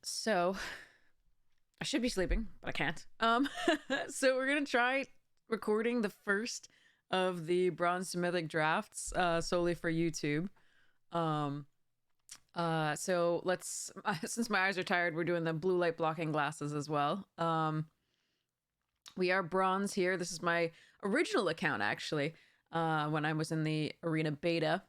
So I should be sleeping, but I can't. So we're gonna try recording the first of the Bronze to Mythic drafts, solely for YouTube. Um, so let's since my eyes are tired, we're doing the blue light blocking glasses as well. We are bronze here. This is my original account actually. When I was in the arena beta.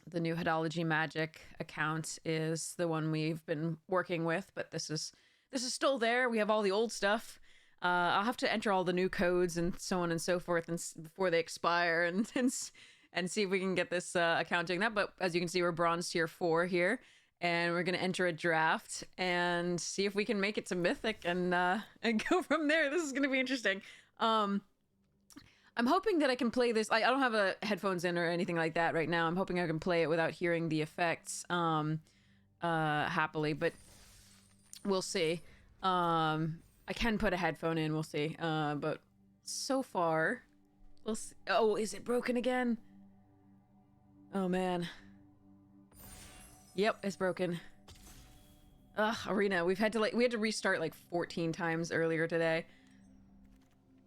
The new Hadology Magic account is the one we've been working with, but this is still there. We have all the old stuff. I'll have to enter all the new codes and so on and so forth, and before they expire, and see if we can get this account doing that. But as you can see, we're bronze tier 4 here, and we're gonna enter a draft and see if we can make it to Mythic and go from there. This is gonna be interesting. I'm hoping that I can play this. I don't have headphones in or anything like that right now. I'm hoping I can play it without hearing the effects happily, but we'll see. I can put a headphone in, we'll see. But so far, we'll see. Oh, is it broken again? Oh, man. Yep, it's broken. Ugh, arena. We had to restart like 14 times earlier today.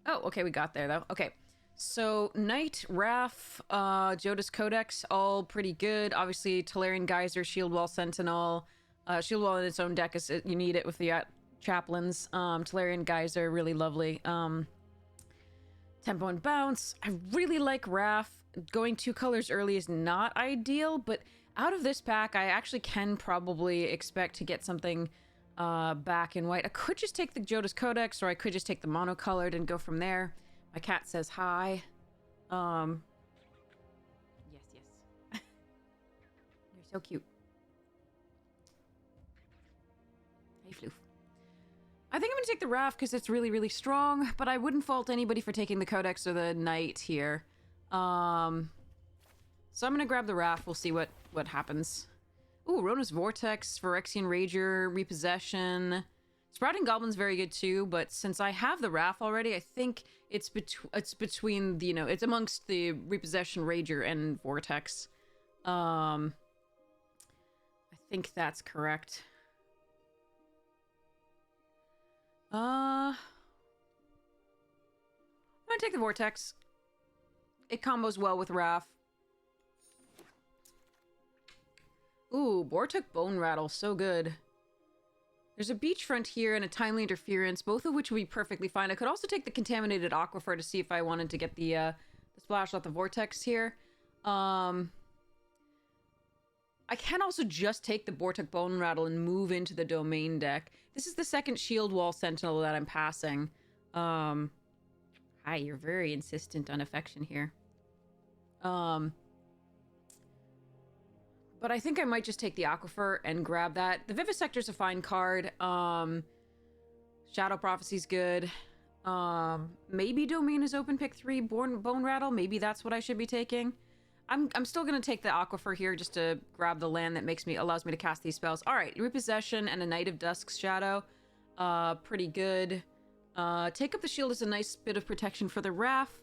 Oh, okay, we got there though. Okay. So, Knight, Wrath, Jodas Codex, all pretty good. Obviously, Talarian Geyser, Shield Wall Sentinel. Shield Wall in its own deck, you need it with the Chaplains. Talarian Geyser, really lovely. Tempo and Bounce. I really like Wrath. Going 2 colors early is not ideal, but out of this pack, I actually can probably expect to get something back in white. I could just take the Jodas Codex, or I could just take the monocolored and go from there. My cat says hi. Yes. You're so cute. Hey, Floof. I think I'm gonna take the Wrath because it's really, really strong, but I wouldn't fault anybody for taking the Codex or the Knight here. So I'm gonna grab the Wrath. We'll see what happens. Ooh, Rona's Vortex, Phyrexian Rager, Repossession. Sprouting Goblin's very good too, but since I have the Wrath already, I think it's between the, it's amongst the Repossession, Rager, and Vortex. I think that's correct. I'm gonna take the Vortex. It combos well with Wrath. Ooh, Bortuk Bone Rattle, so good. There's a Beachfront here and a Timely Interference, both of which would be perfectly fine. I could also take the Contaminated Aquifer to see if I wanted to get the Splash Out the Vortex here. I can also just take the Bortuk Bone Rattle and move into the Domain deck. This is the second Shield Wall Sentinel that I'm passing. Hi, you're very insistent on affection here. But I think I might just take the Aquifer and grab that. The Vivisector's a fine card. Shadow Prophecy's good. Maybe Domain is open pick 3, Bone Rattle. Maybe that's what I should be taking. I'm still gonna take the Aquifer here just to grab the land that allows me to cast these spells. All right, Repossession and a Knight of Dusk's Shadow. Pretty good. Take up the Shield is a nice bit of protection for the Wrath.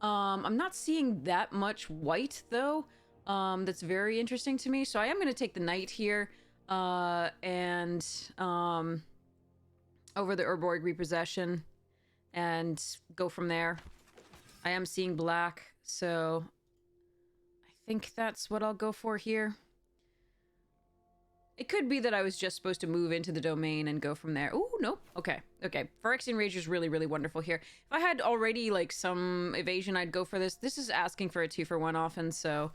I'm not seeing that much white though. That's very interesting to me. So I am going to take the Knight here, and over the Urborg Repossession, and go from there. I am seeing black, so I think that's what I'll go for here. It could be that I was just supposed to move into the Domain and go from there. Oh, nope. Okay. Phyrexian Rager is really, really wonderful here. If I had already, like, some evasion, I'd go for this. This is asking for a 2-for-1 often, so...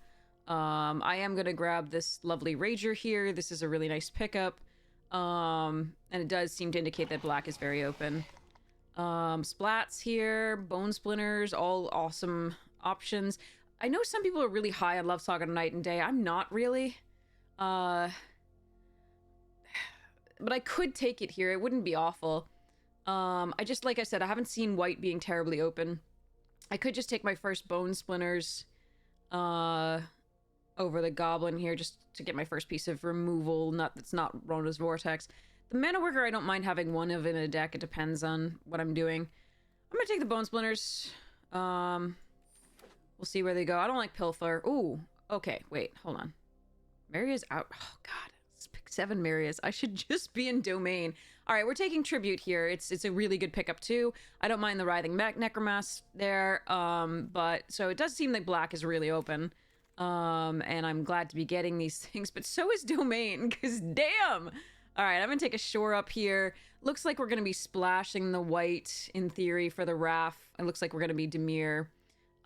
I am going to grab this lovely Rager here. This is a really nice pickup. And it does seem to indicate that black is very open. Splats here, Bone Splinters, all awesome options. I know some people are really high on Love Saga Night and Day. I'm not really. But I could take it here. It wouldn't be awful. Like I said, I haven't seen white being terribly open. I could just take my first Bone Splinters, over the Goblin here, just to get my first piece of removal. That's not Rona's Vortex. The Mana Worker, I don't mind having one of in a deck. It depends on what I'm doing. I'm gonna take the Bone Splinters. We'll see where they go. I don't like Pilfer. Ooh, okay, wait, hold on. Maria's out. Oh, God. 7 Marius. I should just be in domain. All right, we're taking tribute here. It's a really good pickup too. I don't mind the writhing necromass there. But so it does seem like black is really open. And I'm glad to be getting these things, but so is domain, because damn. All right, I'm gonna take a shore up here. Looks like we're gonna be splashing the white in theory for the Wrath. It looks like we're gonna be Dimir.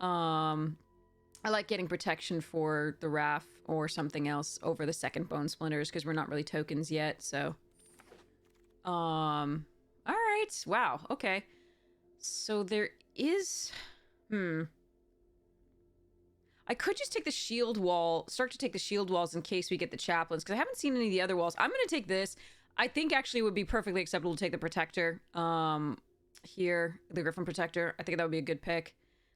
I like getting protection for the Wrath or something else over the second Bone Splinters because we're not really tokens yet, so. All right, wow, okay. So there is, I could just take the shield wall, start to take the shield walls in case we get the chaplains, because I haven't seen any of the other walls. I'm going to take this. I think actually it would be perfectly acceptable to take the protector here, the Griffin protector. I think that would be a good pick.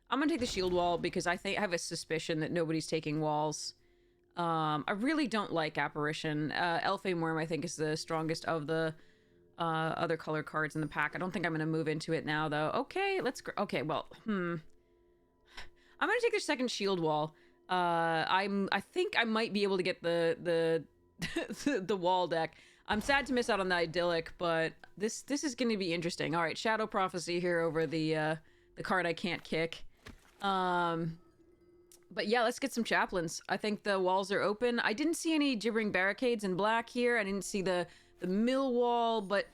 I'm going to take the shield wall because I have a suspicion that nobody's taking walls. I really don't like Apparition. Elfame Worm, I think, is the strongest of the other color cards in the pack. I don't think I'm going to move into it now, though. Okay, okay, well, I'm gonna take their second shield wall. I think I might be able to get the the wall deck. I'm sad to miss out on the idyllic, but this is gonna be interesting. All right, Shadow Prophecy here over the card I can't kick. But yeah, let's get some chaplains. I think the walls are open. I didn't see any gibbering barricades in black here. I didn't see the mill wall, but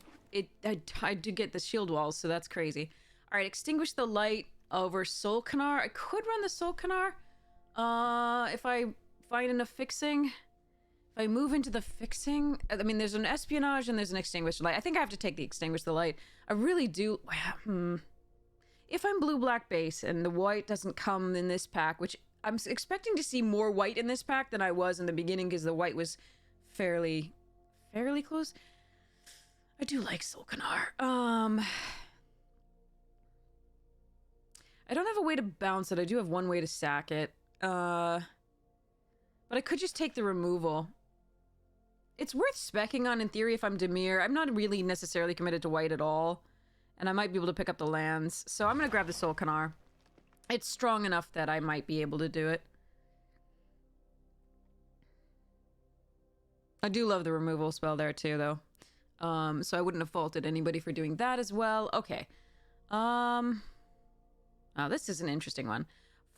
I did get the shield walls, so that's crazy. All right, extinguish the light over Soul Canar. I could run the Soul Canar if I find enough fixing. If I move into the fixing, I mean, there's an espionage and there's an extinguish the light. I think I have to take the extinguish the light. I really do. If I'm blue-black base and the white doesn't come in this pack, which I'm expecting to see more white in this pack than I was in the beginning because the white was fairly close. I do like Soul Canar. I don't have a way to bounce it. I do have one way to sack it. But I could just take the removal. It's worth specking on in theory if I'm Dimir. I'm not really necessarily committed to white at all. And I might be able to pick up the lands. So I'm going to grab the Soul Canar. It's strong enough that I might be able to do it. I do love the removal spell there too, though. So I wouldn't have faulted anybody for doing that as well. Okay. Oh, this is an interesting one.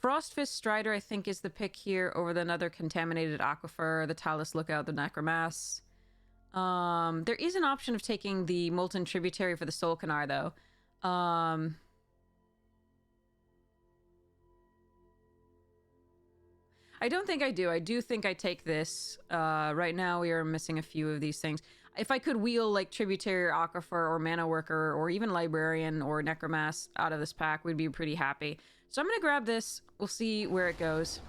Frostfist Strider, I think, is the pick here over the another Contaminated Aquifer, the Talus Lookout, the Necromass. There is an option of taking the Molten Tributary for the Soul Canar, though. I don't think I do. I do think I take this. Right now, we are missing a few of these things. If I could wheel, like, Tributary or Aquifer or Mana Worker or even Librarian or Necromass out of this pack, we'd be pretty happy. So I'm going to grab this. We'll see where it goes.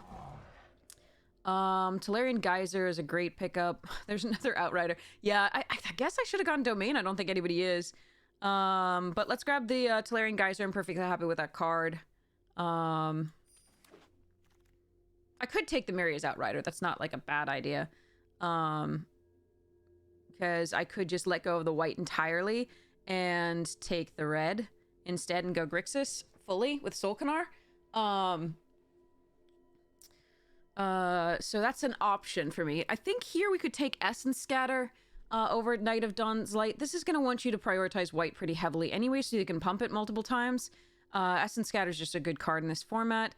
Tolarian Geyser is a great pickup. There's another Outrider. Yeah, I guess I should have gone Domain. I don't think anybody is. But let's grab the Tolarian Geyser. I'm perfectly happy with that card. I could take the Maria's Outrider. That's not, like, a bad idea. Because I could just let go of the white entirely and take the red instead and go Grixis fully with Soul Canar. So that's an option for me. I think here we could take Essence Scatter over Night of Dawn's Light. This is going to want you to prioritize white pretty heavily anyway, so you can pump it multiple times. Essence Scatter is just a good card in this format.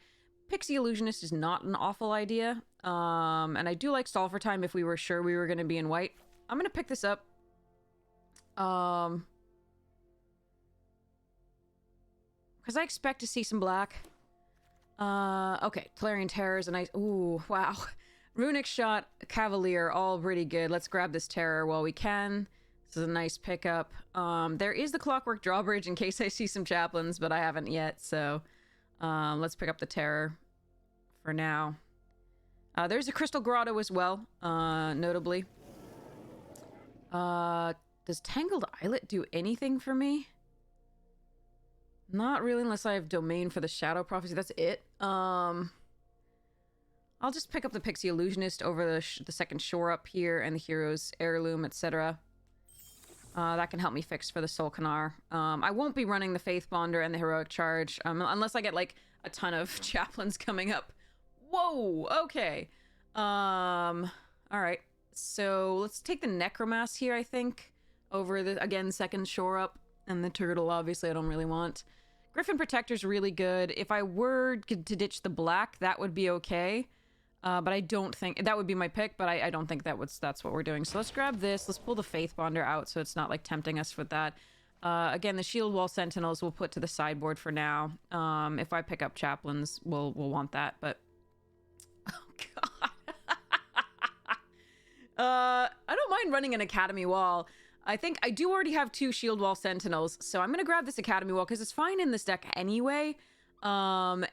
Pixie Illusionist is not an awful idea. And I do like Stall for Time if we were sure we were going to be in white. I'm going to pick this up. Because I expect to see some black. Okay, Tolarian Terror is a nice... Ooh, wow. Runic Shot, Cavalier, all pretty good. Let's grab this Terror while we can. This is a nice pickup. There is the Clockwork Drawbridge in case I see some Chaplains, but I haven't yet, so... let's pick up the Terror for now. There's a Crystal Grotto as well, notably. Does Tangled Islet do anything for me? Not really, unless I have Domain for the Shadow Prophecy. That's it. I'll just pick up the Pixie Illusionist over the second shore up here and the Hero's Heirloom, etc. That can help me fix for the Soul Canar. I won't be running the Faith Bonder and the Heroic Charge, unless I get, like, a ton of Chaplains coming up. Whoa! Okay. Alright. So let's take the Necromass here, I think, over the, again, second shore up. And the turtle, obviously, I don't really want. Griffin Protector's really good. If I were to ditch the black, that would be okay. But I don't think... That would be my pick, but I don't think that's what we're doing. So let's grab this. Let's pull the Faith Bonder out so it's not, like, tempting us with that. Again, the Shield Wall Sentinels we'll put to the sideboard for now. If I pick up Chaplains, we'll want that, but... Oh, God. I don't mind running an Academy Wall. I think I do already have 2 Shield Wall Sentinels, so I'm gonna grab this Academy Wall because it's fine in this deck anyway. You know,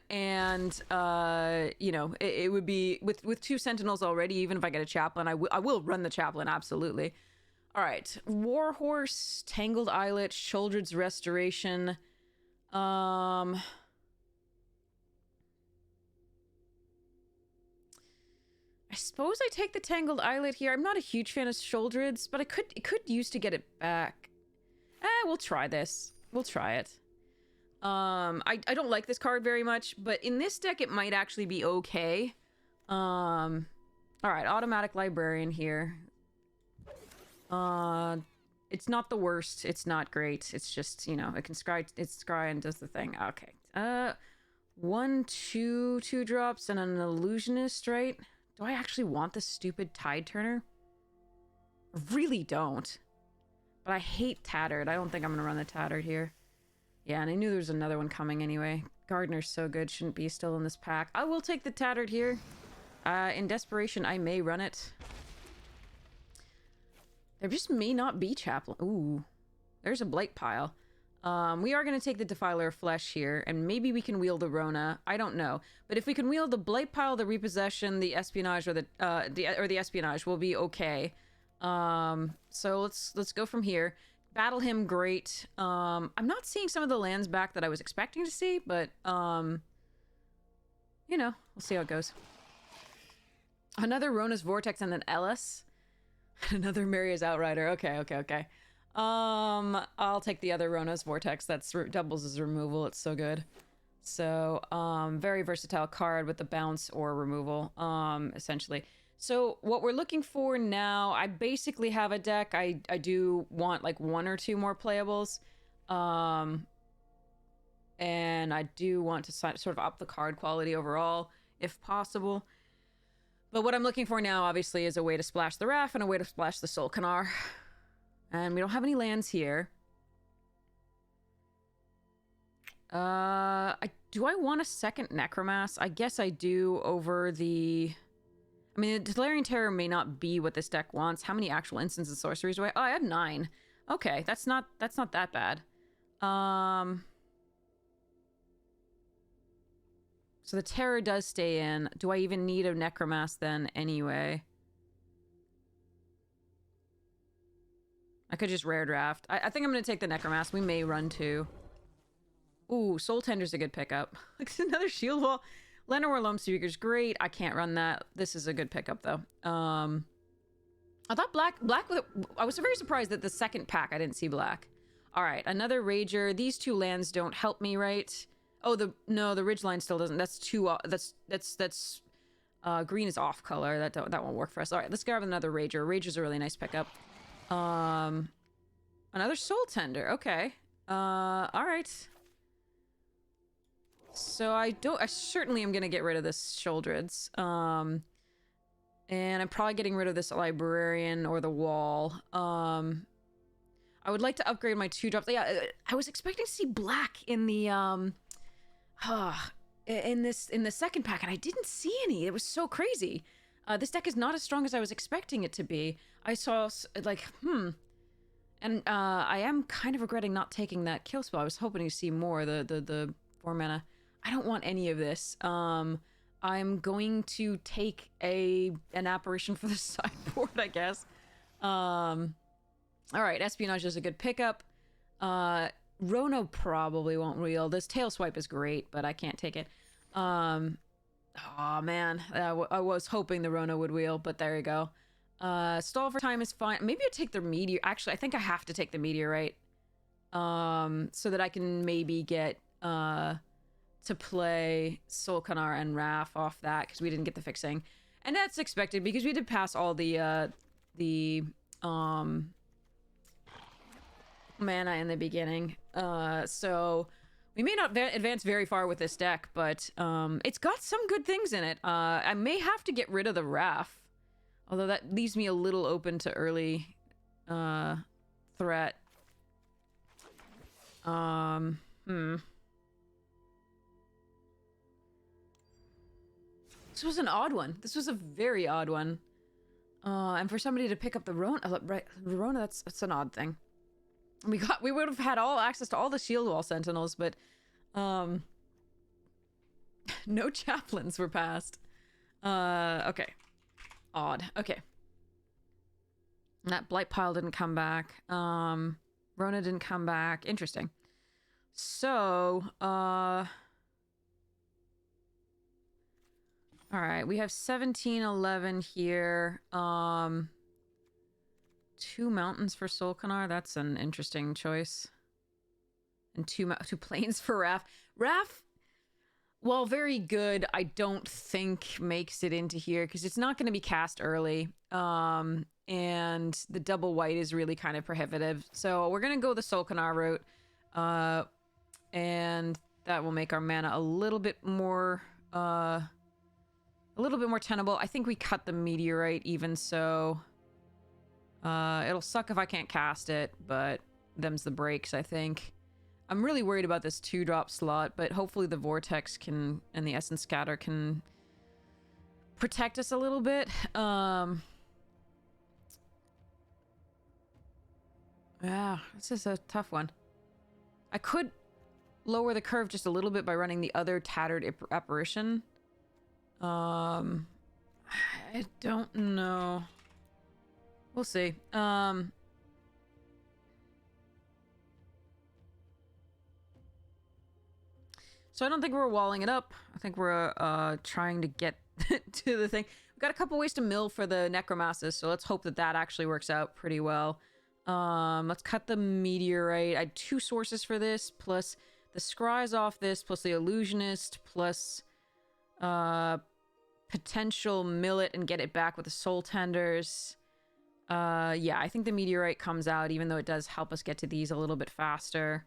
it would be with 2 Sentinels already. Even if I get a Chaplain, I will run the Chaplain, absolutely. All right, Warhorse, Tangled Eyelet, Sheoldred's Restoration. I suppose I take the Tangled Eyelet here. I'm not a huge fan of Sheoldred's, but it could use to get it back. We'll try this. We'll try it. I don't like this card very much, but in this deck it might actually be okay. All right, Automatic Librarian here. It's not the worst. It's not great. It's just, you know, it can scry. It's scry and does the thing. Okay. 1, 2 drops and an Illusionist, right? Do I actually want this stupid Tide Turner? I really don't. But I hate Tattered. I don't think I'm going to run the Tattered here. Yeah, and I knew there was another one coming anyway. Gardener's so good. Shouldn't be still in this pack. I will take the Tattered here. In desperation, I may run it. There just may not be Chaplain. Ooh. There's a Blight Pile. We are going to take the Defiler of Flesh here, and maybe we can wield the Rona. I don't know. But if we can wield the Blight Pile, the Repossession, the Espionage, or the Espionage, we'll be okay. So let's go from here. Battle him, great. I'm not seeing some of the lands back that I was expecting to see, but, you know, we'll see how it goes. Another Rona's Vortex and an Ellis. Another Maria's Outrider. Okay. I'll take the other Rona's Vortex. That's doubles as removal. It's so good. So, very versatile card with the bounce or removal, essentially. So, what we're looking for now, I basically have a deck. I do want, like, 1 or 2 more playables. And I do want to sort of up the card quality overall, if possible. But what I'm looking for now, obviously, is a way to splash the Wrath and a way to splash the Solkanar. And we don't have any lands here. Do I want a second Necromass? I guess I do over the... I mean, the Delirium Terror may not be what this deck wants. How many actual instants and sorceries do I... Oh, I have 9. Okay, that's not that bad. So the Terror does stay in. Do I even need a Necromass then anyway? I could just rare draft. I think I'm going to take the Necromass. We may run 2. Ooh, Soul Tender's a good pickup. It's another Shield Wall. Llanowar Loamspeaker's great. I can't run that. This is a good pickup, though. I thought black... I was very surprised that the second pack I didn't see black. All right, another Rager. These 2 lands don't help me, right? Oh, no, the Ridgeline still doesn't. That's too... That's green is off color. That won't work for us. All right, let's grab another Rager. Rager's a really nice pickup. Another Soul Tender. Okay. All right. So I certainly am going to get rid of this Sheoldred's. And I'm probably getting rid of this Librarian or the Wall. I would like to upgrade my 2 drops. Yeah, I was expecting to see black in the, in the second pack, and I didn't see any. It was so crazy. This deck is not as strong as I was expecting it to be. I saw, like, And I am kind of regretting not taking that kill spell. I was hoping to see more, the 4 mana. I don't want any of this. I'm going to take an apparition for the sideboard, I guess. All right, Espionage is a good pickup. Rona probably won't reel. This Tail Swipe is great, but I can't take it. Oh man, I was hoping the Rona would wheel, but there you go. Stall for time is fine. Maybe I take the meteor. Actually, I think I have to take the meteorite. So that I can maybe get to play Solkanar and Wrath off that, because we didn't get the fixing. And that's expected because we did pass all the the mana in the beginning. So we may not advance very far with this deck, but it's got some good things in it. I may have to get rid of the Raff, although that leaves me a little open to early threat. This was an odd one. This was a very odd one. And for somebody to pick up the Rona, right? Rona, that's an odd thing. We would have had all access to all the shield wall sentinels, but no chaplains were passed. Okay. Odd. Okay. And that blight pile didn't come back. Rona didn't come back. Interesting. So, all right, we have 1711 here. 2 mountains for Solkanar. That's an interesting choice. And two plains for Raff. Raff, while very good, I don't think makes it into here because it's not going to be cast early. And the double white is really kind of prohibitive. So we're going to go the Solkanar route. And that will make our mana a little bit more tenable. I think we cut the meteorite even so. It'll suck if I can't cast it, but them's the breaks, I think. I'm really worried about this 2-drop slot, but hopefully the Vortex can, and the Essence Scatter can protect us a little bit. Yeah, this is a tough one. I could lower the curve just a little bit by running the other Tattered Apparition. I don't know. We'll see. So I don't think we're walling it up. I think we're trying to get to the thing. We've got a couple ways to mill for the Necromancer, so let's hope that that actually works out pretty well. Let's cut the meteorite. I had 2 sources for this, plus the scries off this, plus the illusionist, plus potential mill it and get it back with the soul tenders. Yeah, I think the meteorite comes out, even though it does help us get to these a little bit faster.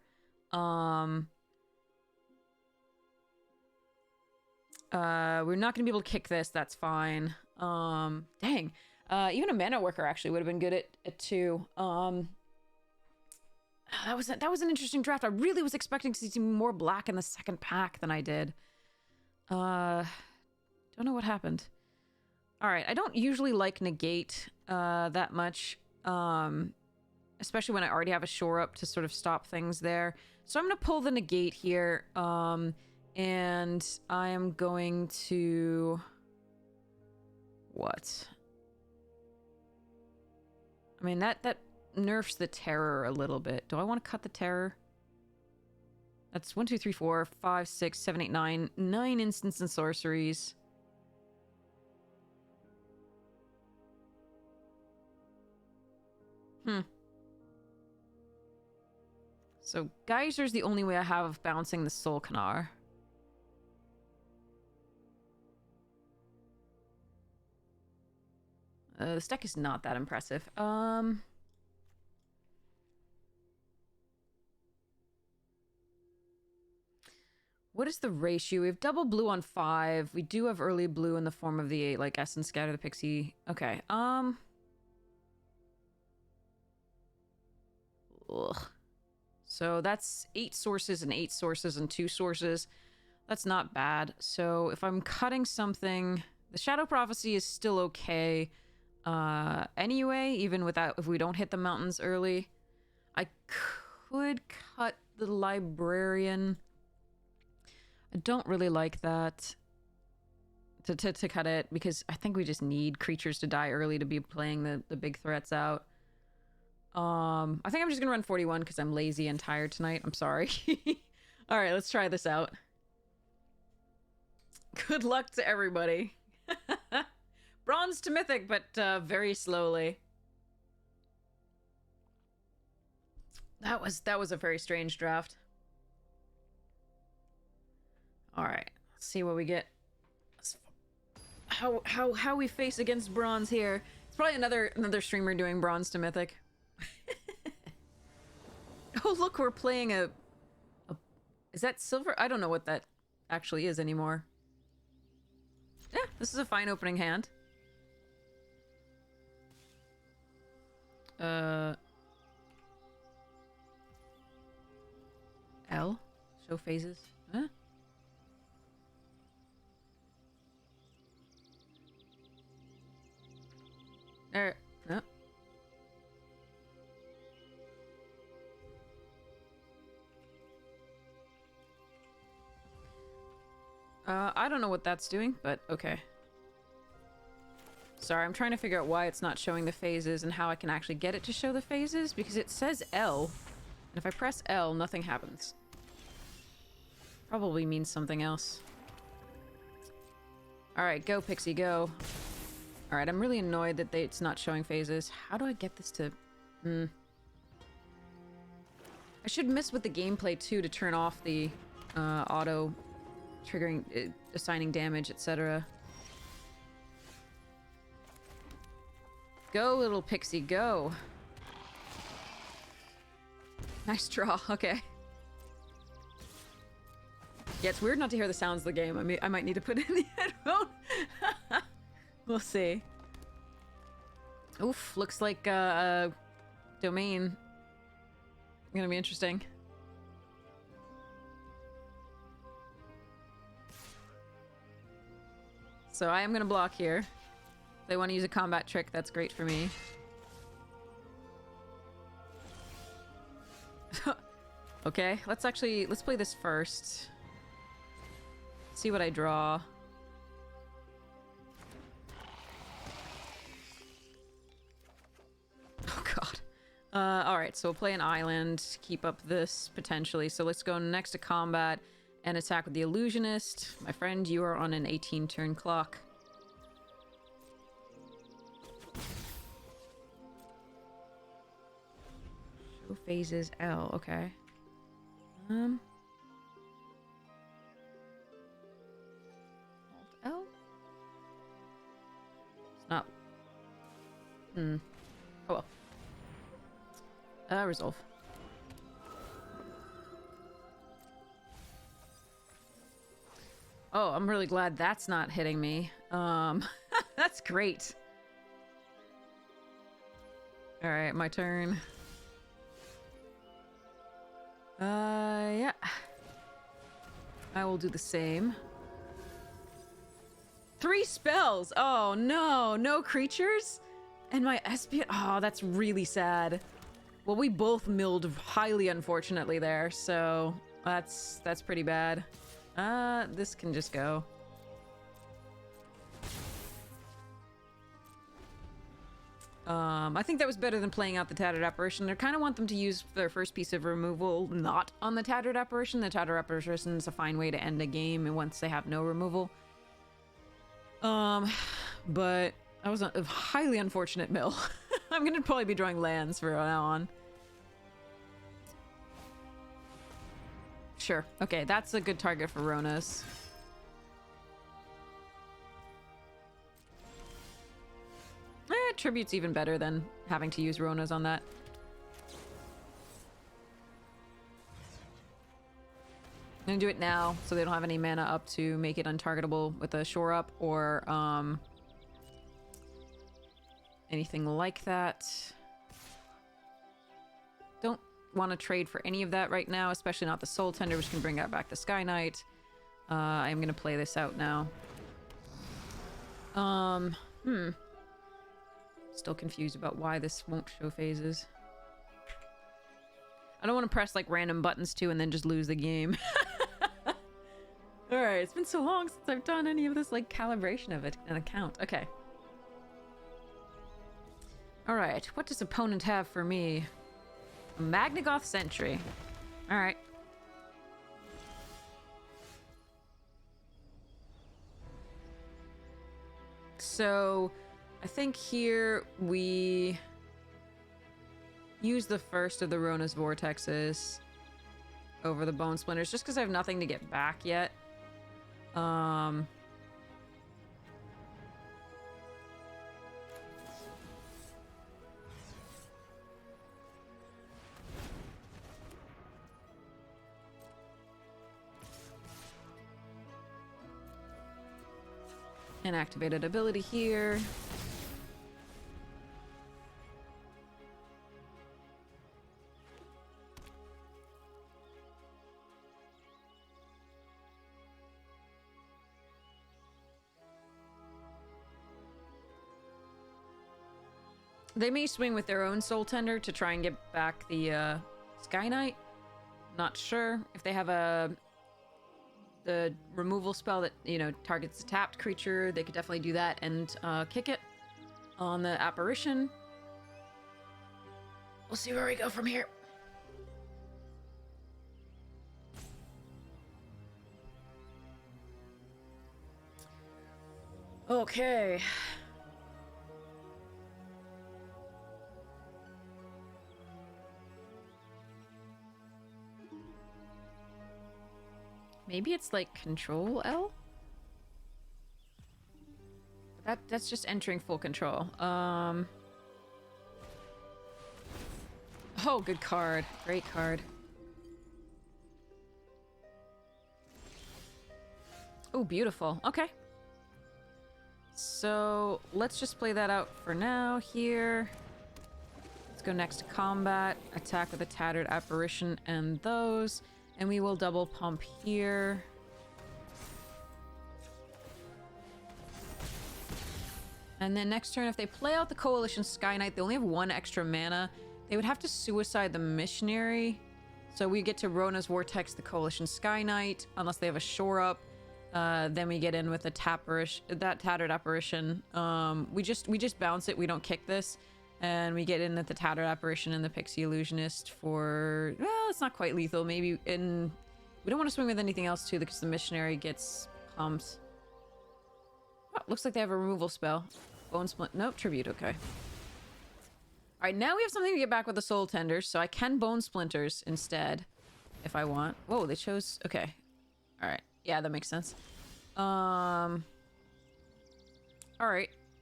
We're not gonna be able to kick this, that's fine. Dang. Even a mana worker actually would have been good at 2. That was an interesting draft. I really was expecting to see more black in the second pack than I did. Don't know what happened. All right, I don't usually like negate that much, especially when I already have a shore up to sort of stop things there. So I'm gonna pull the negate here, and I am going to what? I mean that nerfs the terror a little bit. Do I want to cut the terror? That's 1, 2, 3, 4, 5, 6, 7, 8, 9. 9 instants and sorceries. So Geyser's the only way I have of bouncing the Solkanar. This deck is not that impressive. What is the ratio? We have double blue on 5. We do have early blue in the form of the like Essence Scatter, the Pixie. Okay. Ugh. So that's 8 sources and 8 sources and 2 sources. That's not bad. So if I'm cutting something, the Shadow Prophecy is still okay. Anyway, even without, if we don't hit the mountains early, I could cut the Librarian. I don't really like that to cut it because I think we just need creatures to die early to be playing the big threats out. I think I'm just gonna run 41 because I'm lazy and tired tonight. I'm sorry. All right, let's try this out. Good luck to everybody. Bronze to Mythic, but very slowly. That was a very strange draft. All right, let's see what we get. How we face against bronze here. It's Probably another streamer doing bronze to mythic. Oh, look, we're playing a... Is that silver? I don't know what that actually is anymore. Yeah, this is a fine opening hand. L? Show phases? Huh? There. No. I don't know what that's doing, but okay. Sorry, I'm trying to figure out why it's not showing the phases and how I can actually get it to show the phases, because it says L, and if I press L, nothing happens. Probably means something else. Alright, go, Pixie, go. Alright, I'm really annoyed that it's not showing phases. How do I get this to... I should mess with the gameplay, too, to turn off the auto triggering, assigning damage, etc. Go, little Pixie, go. Nice draw, okay. Yeah, it's weird not to hear the sounds of the game. I might need to put in the headphone. We'll see. Oof, looks like domain. Gonna be interesting. So I am gonna block here. If they want to use a combat trick, that's great for me. Okay, let's play this first. See what I draw. Oh god. Alright, so we'll play an island, keep up this, potentially. So let's go next to combat and attack with the illusionist. My friend, you are on an 18-turn clock. Show phases L, okay. Alt L? It's not... Oh well. Resolve. Oh, I'm really glad that's not hitting me. That's great. Alright, my turn. Yeah. I will do the same. 3 spells! Oh, no! No creatures? And my SP... Oh, that's really sad. Well, we both milled highly unfortunately there, so... That's pretty bad. This can just go. I think that was better than playing out the Tattered Apparition. I kind of want them to use their first piece of removal not on the Tattered Apparition. The Tattered Apparition is a fine way to end a game and once they have no removal. But that was a highly unfortunate mill. I'm gonna probably be drawing lands from now on. Sure. Okay, that's a good target for Ronas. Tribute's even better than having to use Ronas on that. I'm gonna do it now, so they don't have any mana up to make it untargetable with a shore up or anything like that. Don't want to trade for any of that right now, especially not the Soul Tender, which can bring out back the Sky Knight. I am gonna play this out now. Still confused about why this won't show phases. I don't want to press like random buttons too and then just lose the game. Alright, it's been so long since I've done any of this like calibration of an account. Okay. Alright, what does opponent have for me? A Magnagoth Sentry. Alright. So... I think here we use the first of the Rona's Vortexes over the Bone Splinters, just because I have nothing to get back yet. An activated ability here. They may swing with their own Soul Tender to try and get back the Sky Knight. Not sure if they have the removal spell that, you know, targets a tapped creature. They could definitely do that and kick it on the apparition. We'll see where we go from here. Okay. Maybe it's like Control L? That's just entering full control. Oh, good card. Great card. Oh, beautiful. Okay. So, let's just play that out for now here. Let's go next to combat. Attack with a Tattered Apparition and those. And we will double pump here. And then next turn, if they play out the Coalition Sky Knight, they only have 1 extra mana. They would have to suicide the Missionary. So we get to Rona's Vortex the Coalition Sky Knight, unless they have a shore up. Then we get in with a that Tattered Apparition. We just bounce it. We don't kick this. And we get in with the Tattered Apparition and the Pixie Illusionist for... Well, it's not quite lethal. Maybe in... We don't want to swing with anything else, too, because the Missionary gets pumped. Oh, looks like they have a removal spell. Bone Splint. Nope, Tribute. Okay. Alright, now we have something to get back with the Soul Tenders, so I can Bone Splinters instead, if I want. Whoa, they chose... Okay. Alright. Yeah, that makes sense. Alright.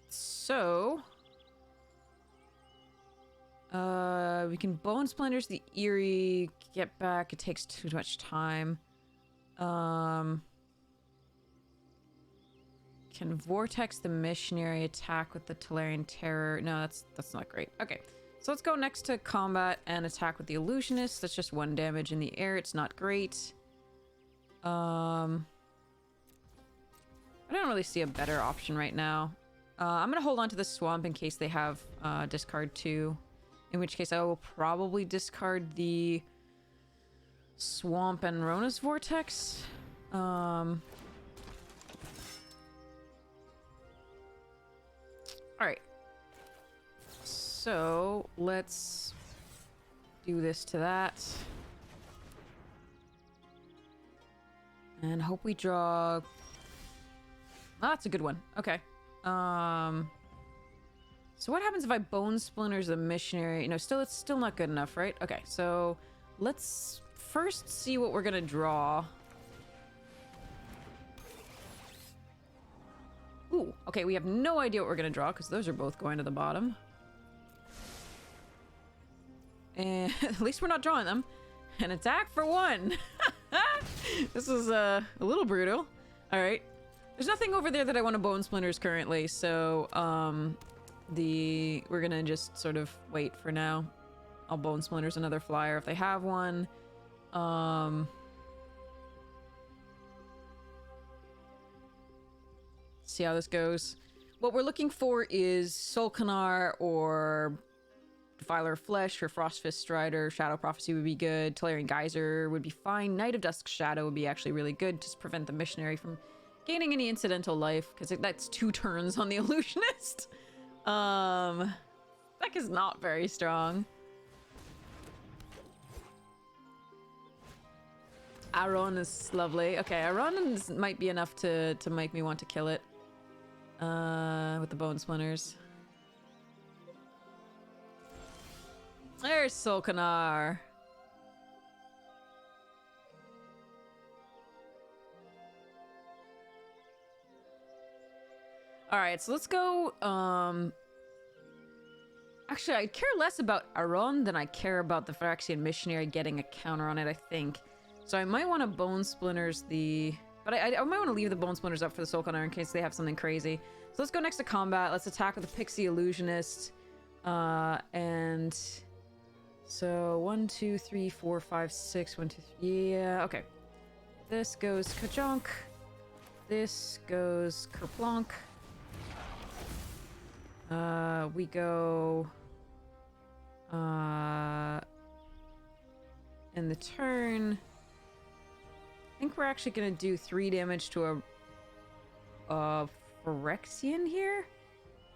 So... we can Bone Splinters the Eerie, get back. It takes too much time. Can Vortex the Missionary, attack with the Tolarian Terror. No, that's not great. Okay, so let's go next to combat and attack with the Illusionist. That's just 1 damage in the air. It's not great. I don't really see a better option right now. I'm gonna hold on to the Swamp in case they have discard 2. In which case I will probably discard the Swamp and Rona's Vortex. Alright. So, let's do this to that. And hope we draw... Oh, that's a good one. Okay. So what happens if I Bone Splinters the Missionary? No, it's still not good enough, right? Okay, so let's first see what we're gonna draw. Ooh, okay, we have no idea what we're gonna draw because those are both going to the bottom. And at least we're not drawing them. An attack for 1. This is a little brutal. All right, there's nothing over there that I want to Bone Splinters currently, so we're gonna just sort of wait for now. I'll Bone Splinters another flyer if they have one. See how this goes. What we're looking for is Solkanar or Defiler of Flesh or Frostfist Strider. Shadow Prophecy would be good. Tolarian Geyser would be fine. Knight of Dusk Shadow would be actually really good to prevent the Missionary from gaining any incidental life, because that's 2 turns on the Illusionist. Deck is not very strong. Aron is lovely. Okay, Aron might be enough to make me want to kill it. With the Bone Splinters. There's Solkanar. Alright, so let's go, actually, I care less about Aron than I care about the Phyrexian Missionary getting a counter on it, I think. So I might want to Bone Splinters the But I might want to leave the Bone Splinters up for the Soul Condor in case they have something crazy. So let's go next to combat. Let's attack with the Pixie Illusionist. And... So, 1, 2, 3, 4, 5, 6, 1, 2, 3, yeah, okay. This goes Kajonk. This goes Kerplonk. We go... in the turn... I think we're actually gonna do 3 damage to a Phyrexian here,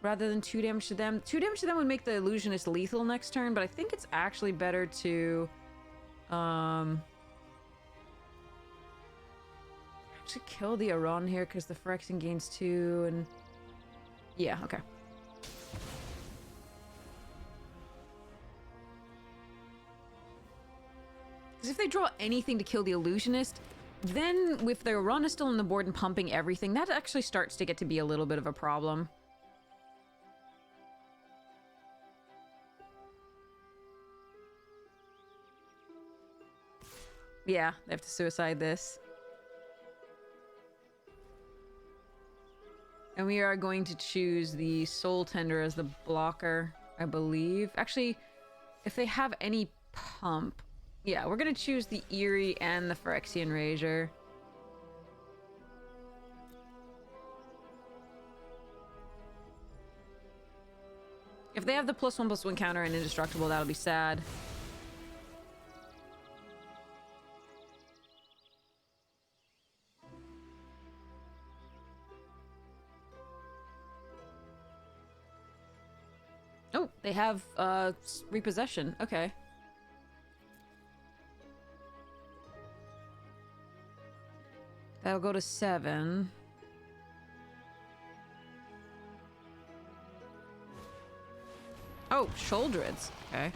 rather than 2 damage to them. 2 damage to them would make the Illusionist lethal next turn, but I think it's actually better to actually kill the Aron here because the Phyrexian gains 2 and yeah, okay. Because if they draw anything to kill the Illusionist, then if their run is still on the board and pumping everything, that actually starts to get to be a little bit of a problem. Yeah, they have to suicide this. And we are going to choose the Soul Tender as the blocker, I believe. Actually, if they have any pump... Yeah, we're gonna choose the Eerie and the Phyrexian Razor. If they have the +1/+1 counter and indestructible, that'll be sad. Oh, they have repossession. Okay. That'll go to 7. Oh, Shouldreds. Okay.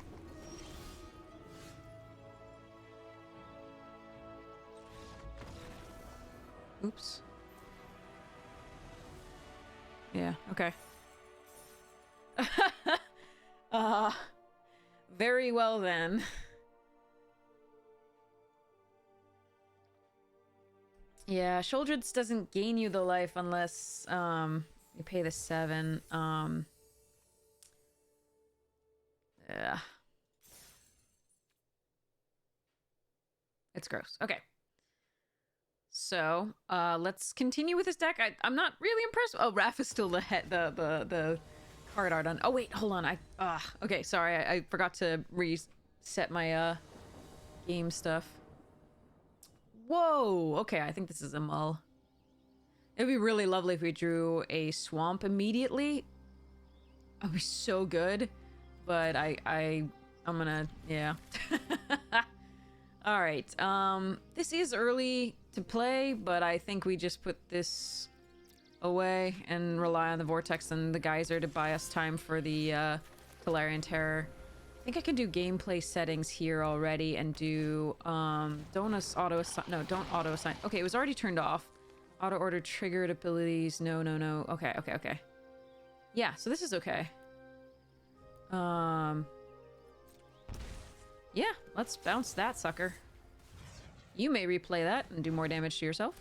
Oops. Yeah, okay. Very well then. Yeah, Shouldreds doesn't gain you the life unless you pay the 7. Yeah. It's gross. Okay. So, let's continue with this deck. I'm not really impressed. Oh, Raph is still the card art on. Oh wait, hold on. Okay, sorry. I forgot to reset my game stuff. Whoa! Okay, I think this is a mull. It'd be really lovely if we drew a swamp immediately. That'd be so good. But I'm gonna... Yeah. Alright, this is early to play, but I think we just put this away and rely on the Vortex and the Geyser to buy us time for the Tolarian Terror. I think I can do gameplay settings here already and do, don't auto-assign, no, don't auto-assign. Okay, it was already turned off. Auto-order triggered abilities, no. Okay. Yeah, so this is okay. Yeah, let's bounce that sucker. You may replay that and do more damage to yourself.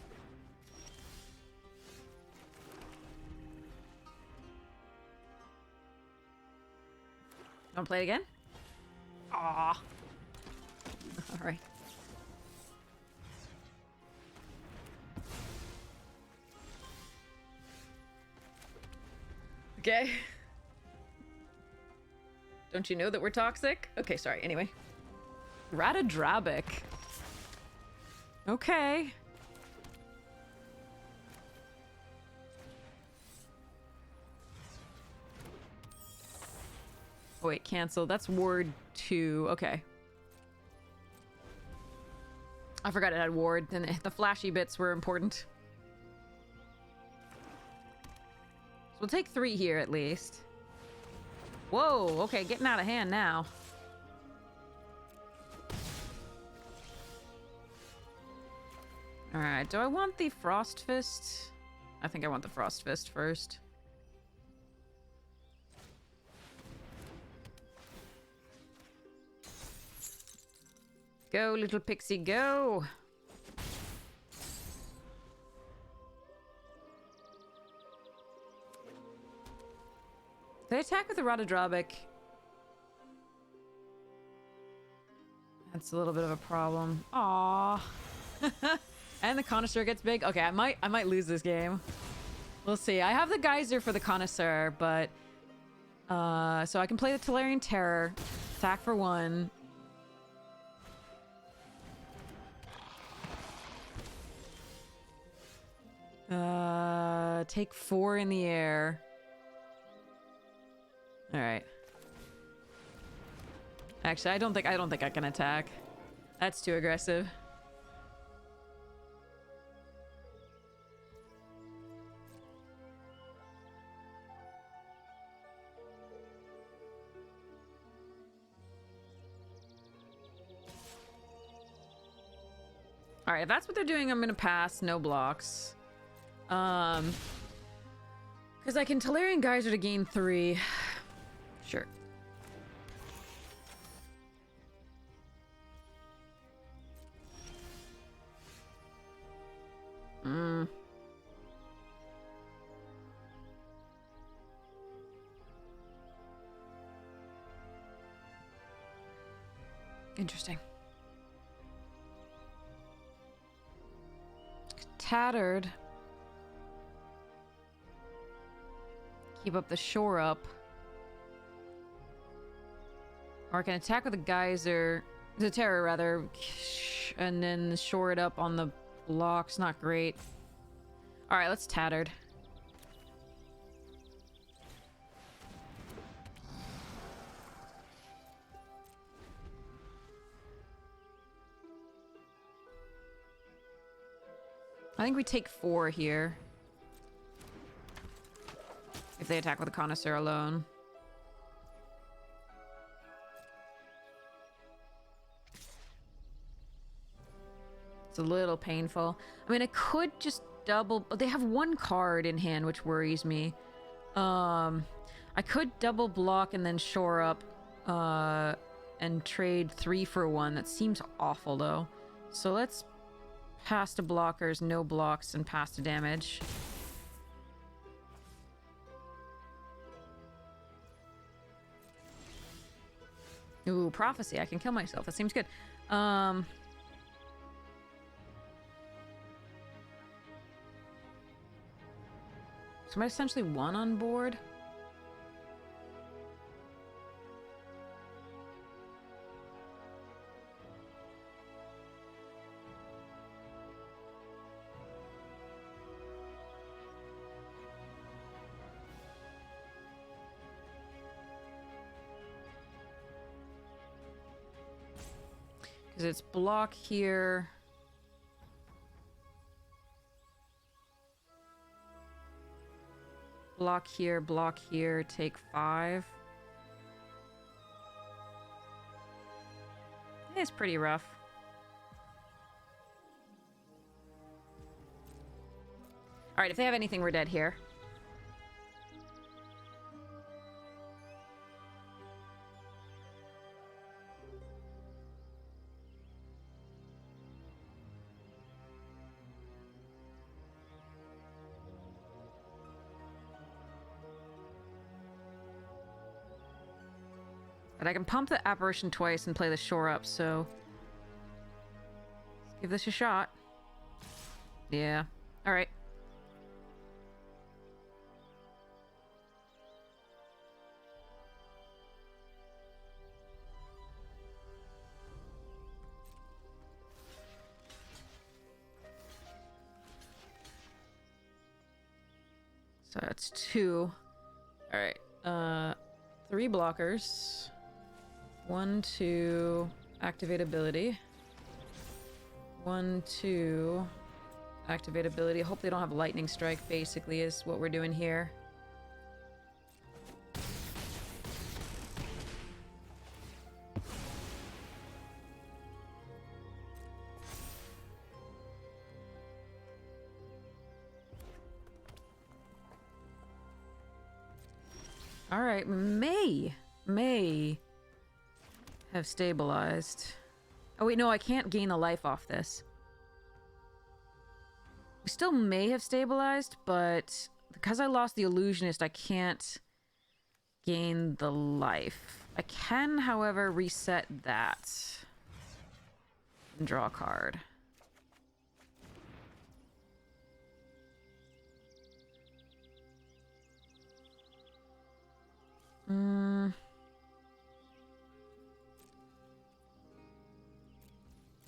Wanna play it again? Ah. All right. Okay. Don't you know that we're toxic? Okay, sorry. Anyway. Ratadrabic. Okay. Oh, wait, cancel. That's ward 2. Okay. I forgot it had ward, and the flashy bits were important. So we'll take 3 here at least. Whoa, okay, getting out of hand now. Alright, do I want the Frost Fist? I think I want the Frost Fist first. Go, little pixie, go! They attack with the Rotodrobic. That's a little bit of a problem. Aww. And the Connoisseur gets big. Okay, I might lose this game. We'll see. I have the Geyser for the Connoisseur, but so I can play the Tolarian Terror, attack for 1. Take 4 in the air. All right. Actually, I don't think I can attack. That's too aggressive. All right, if that's what they're doing, I'm gonna pass. No blocks. Because I can Tolarian Geyser to gain 3. Sure. Interesting. Tattered. Keep up the shore up. Or I can attack with a Geyser. The Terror, rather. And then shore it up on the blocks. Not great. Alright, let's Tattered. I think we take 4 here. If they attack with a Connoisseur alone. It's a little painful. I mean, I could just double... They have 1 card in hand, which worries me. I could double block and then shore up and trade 3 for 1. That seems awful, though. So let's pass to blockers, no blocks, and pass to damage. Ooh, Prophecy. I can kill myself. That seems good. So am I essentially 1 on board? Because it's block here. Block here, take 5. It's pretty rough. Alright, if they have anything, we're dead here. But I can pump the Apparition twice and play the shore up, so... Let's give this a shot. Yeah. Alright. So that's 2. Alright. 3 blockers. 1, 2, activate ability. 1, 2, activate ability. Hope they don't have lightning strike, basically, is what we're doing here. Alright, may have stabilized. Oh wait, no, I can't gain a life off this. We still may have stabilized, but because I lost the Illusionist, I can't gain the life. I can, however, reset that and draw a card.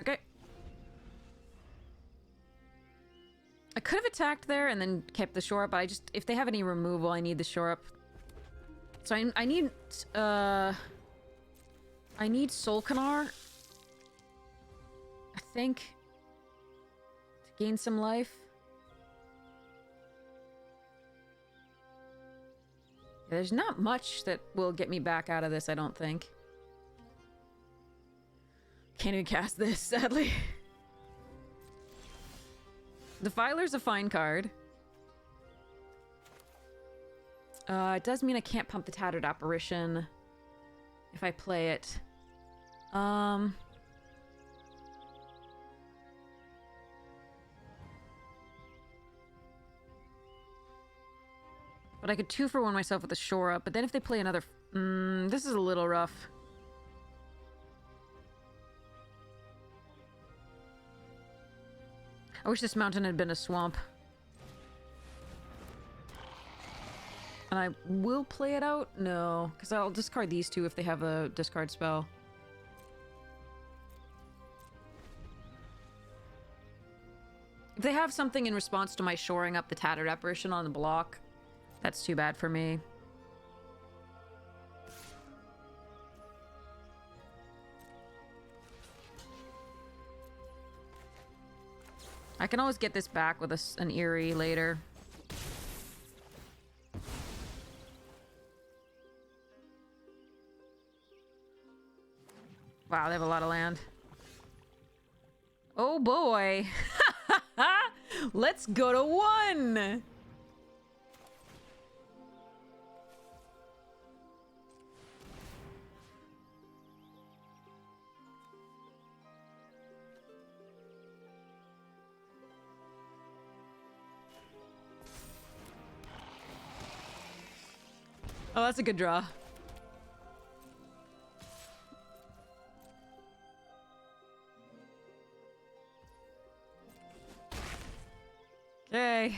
Okay. I could have attacked there and then kept the shore up, but if they have any removal, I need the shore up. So I need Solkanar, I think, to gain some life. Yeah, there's not much that will get me back out of this, I don't think. Can't even cast this, sadly. Defiler's a fine card. It does mean I can't pump the Tattered Apparition if I play it. But I could 2-for-1 myself with the shore up, but then if they play another... this is a little rough. I wish this mountain had been a swamp. And I will play it out? No, because I'll discard these two if they have a discard spell. If they have something in response to my shoring up the Tattered Apparition on the block, that's too bad for me. I can always get this back with an Eerie later. Wow, they have a lot of land. Oh boy! Let's go to 1! Oh, that's a good draw. Okay.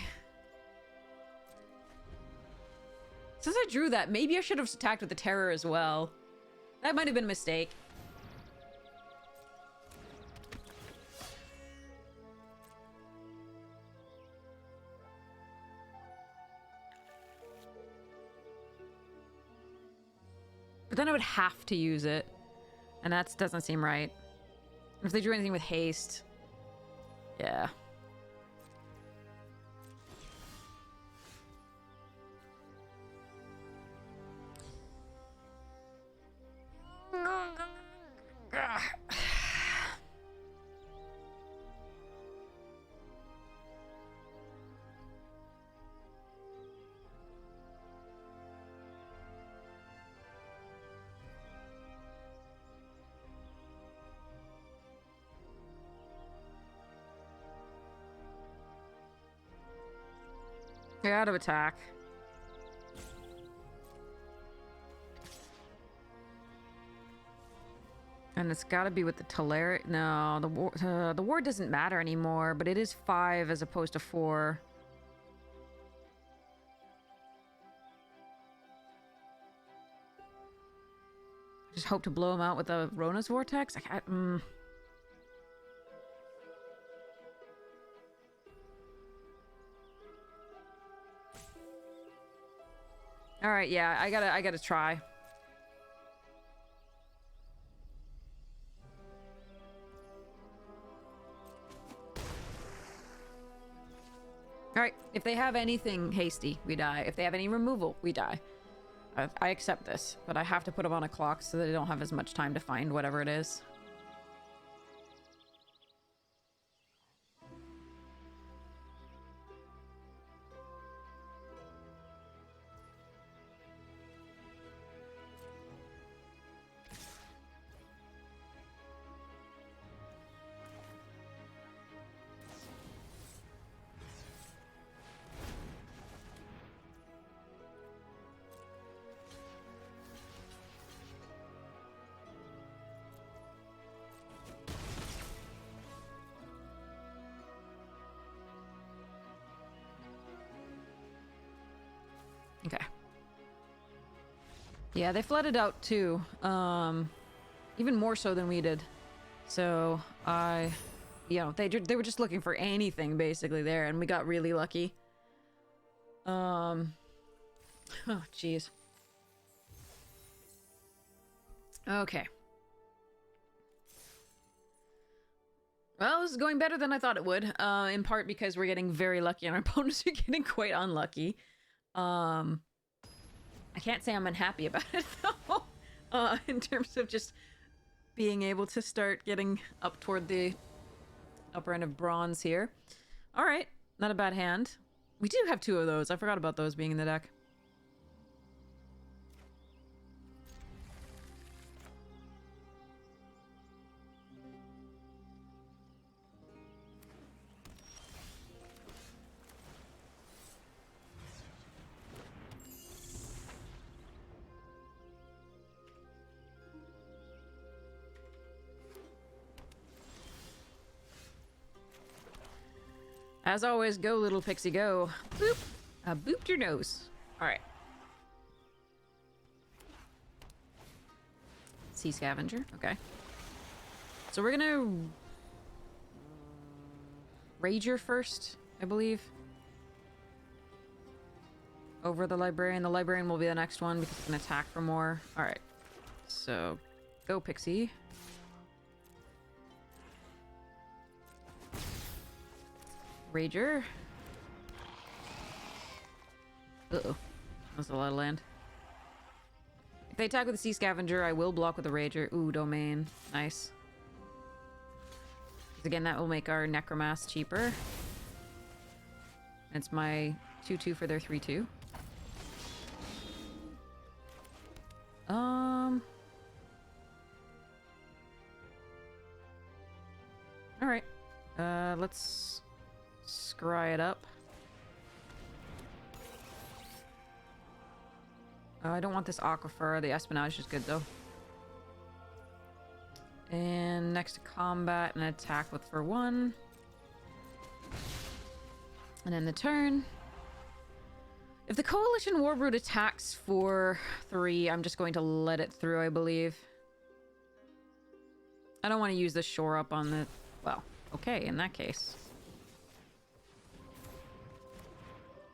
Since I drew that, maybe I should have attacked with the Terror as well. That might have been a mistake. But then I would have to use it. And that doesn't seem right. If they drew anything with haste. Yeah. You're out of attack. And it's got to be with the Teleri. No, the ward doesn't matter anymore, but it is 5 as opposed to 4. Just hope to blow him out with a Rona's Vortex. All right, yeah, I gotta try. All right, if they have anything hasty, we die. If they have any removal, we die. I accept this, but I have to put them on a clock so that they don't have as much time to find whatever it is. Yeah, they flooded out too. Even more so than we did. So you know, they were just looking for anything basically there, and we got really lucky. Oh, jeez. Okay. Well, this is going better than I thought it would. In part because we're getting very lucky and our opponents are getting quite unlucky. I can't say I'm unhappy about it though. In terms of just being able to start getting up toward the upper end of bronze here. All right, not a bad hand. We do have 2 of those. I forgot about those being in the deck. As always, go little pixie go. Boop. I booped your nose. All right. Sea scavenger. Okay. So we're gonna Rager first, I believe. Over the librarian. The librarian will be the next one because it can attack for more. All right. So go pixie. Rager. Uh-oh. That's a lot of land. If they attack with a Sea Scavenger, I will block with a Rager. Ooh, Domain. Nice. Again, that will make our Necromass cheaper. It's my 2-2 for their 3-2. Alright. Let's scry it up. I don't want this Aquifer. The Espionage is good, though. And next to combat, and attack with for 1. And then the turn. If the Coalition Warbrood attacks for 3, I'm just going to let it through, I believe. I don't want to use the shore up on the... Well, okay, in that case.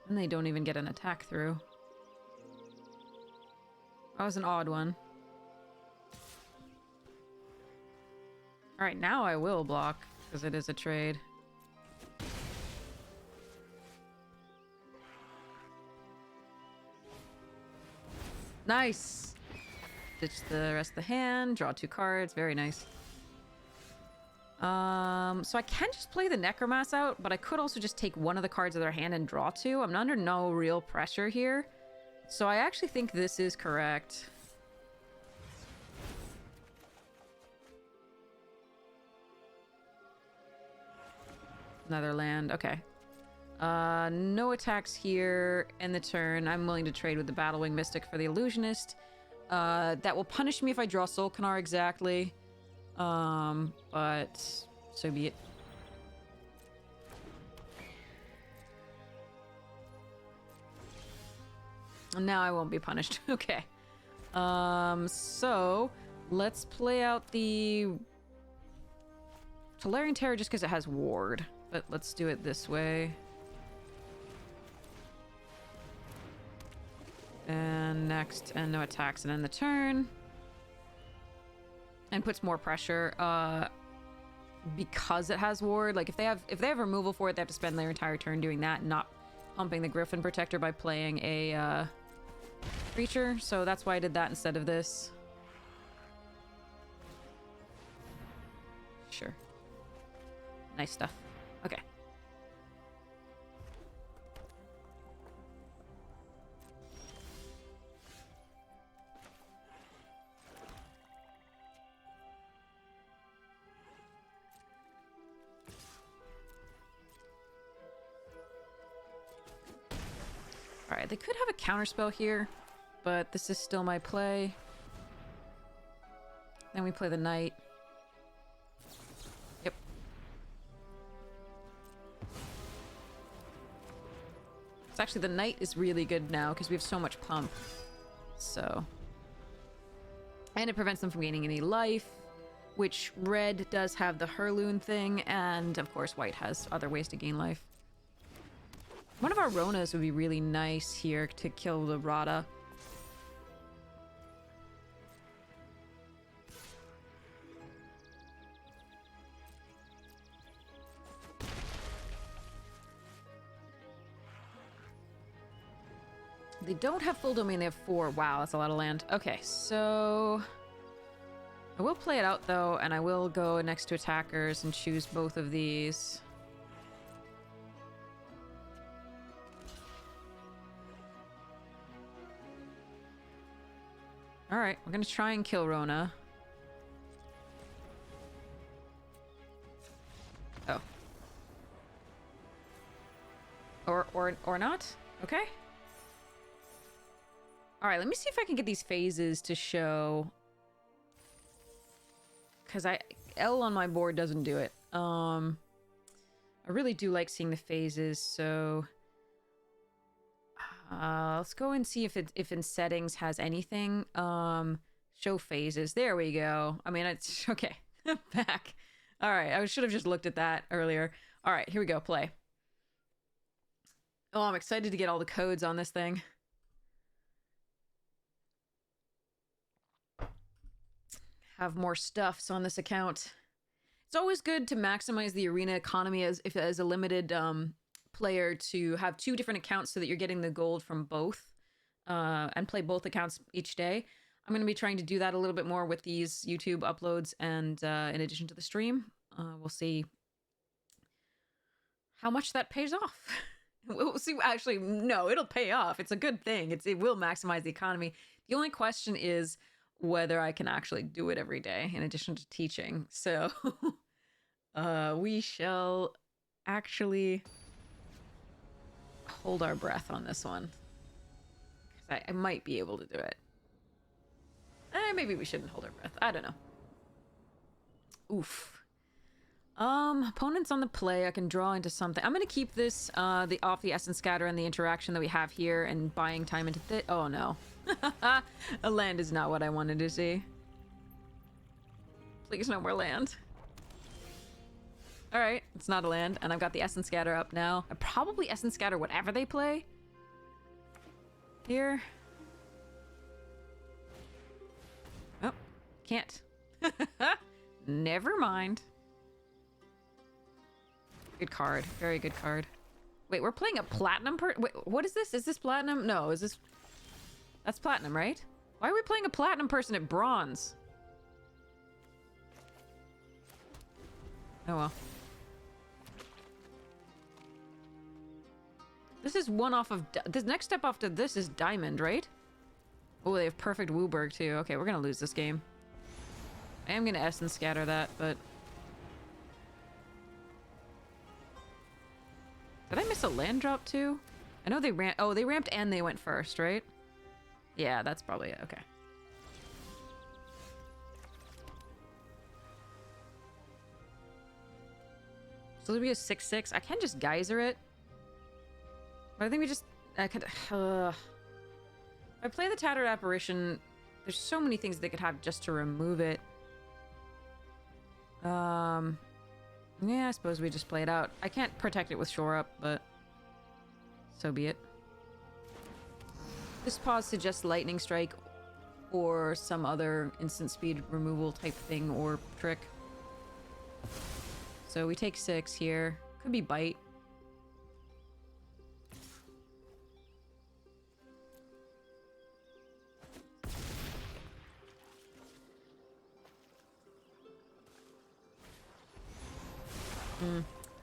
And they don't even get an attack through. That was an odd one. Alright, now I will block, because it is a trade. Nice! Ditch the rest of the hand, draw 2 cards, very nice. So I can just play the Necromass out, but I could also just take one of the cards of their hand and draw 2. I'm under no real pressure here. So I actually think this is correct. Another land, okay. No attacks here in the turn. I'm willing to trade with the Battlewing Mystic for the Illusionist. That will punish me if I draw Solkanar exactly. But so be it. Now I won't be punished. Okay. So let's play out the Tolarian Terror just because it has Ward. But let's do it this way. And next, and no attacks, and end the turn. And puts more pressure, because it has Ward. Like if they have removal for it, they have to spend their entire turn doing that, and not pumping the Griffin Protector by playing a creature. So that's why I did that instead of this. Sure. Nice stuff. Okay. Alright, they could have a counterspell here, but this is still my play. Then we play the Knight. Yep. It's actually, the Knight is really good now because we have so much pump. So, And it prevents them from gaining any life, which red does have the Heirloom thing, and of course white has other ways to gain life. One of our Ronas would be really nice here to kill the Rada. They don't have full domain, they have 4. Wow, that's a lot of land. Okay, so... I will play it out, though, and I will go next to attackers and choose both of these. Alright, we're gonna try and kill Rona. Oh. Or not? Okay. Alright, let me see if I can get these phases to show. Because L on my board doesn't do it. I really do like seeing the phases, so... let's go and see if in settings has anything. Show phases. There we go. I mean, it's... Okay. Back. Alright, I should have just looked at that earlier. Alright, here we go. Play. Oh, I'm excited to get all the codes on this thing. Have more stuffs on this account. It's always good to maximize the arena economy as a limited player to have 2 different accounts so that you're getting the gold from both and play both accounts each day. I'm going to be trying to do that a little bit more with these YouTube uploads and in addition to the stream. We'll see how much that pays off. We'll see. Actually, no, it'll pay off. It's a good thing. It will maximize the economy. The only question is whether I can actually do it every day in addition to teaching. So we shall actually hold our breath on this one. Because I might be able to do it. Maybe we shouldn't hold our breath. I don't know. Oof. Opponents on the play, I can draw into something. I'm gonna keep this off the essence scatter and the interaction that we have here and buying time into oh no. A land is not what I wanted to see. Please no more land. Alright, it's not a land, and I've got the essence scatter up now. I probably essence scatter whatever they play. Here. Oh, can't. Never mind. Good card. Very good card. Wait, we're playing a platinum Wait, what is this? Is this platinum? No, is this... That's platinum, right? Why are we playing a platinum person at bronze? Oh well. This is one off of... This next step after this is diamond, right? Oh, they have perfect Wooburg too. Okay, we're gonna lose this game. I am gonna essence scatter that, but... Did I miss a land drop too? I know they ramped... Oh, they ramped and they went first, right? Yeah, that's probably it. Okay. So it'll be a 6/6. I can just geyser it. But I think we just... I could... If I play the Tattered Apparition, there's so many things they could have just to remove it. Yeah, I suppose we just play it out. I can't protect it with Shore Up, but... So be it. This pause suggests Lightning Strike or some other instant speed removal type thing or trick. So we take 6 here. Could be Bite.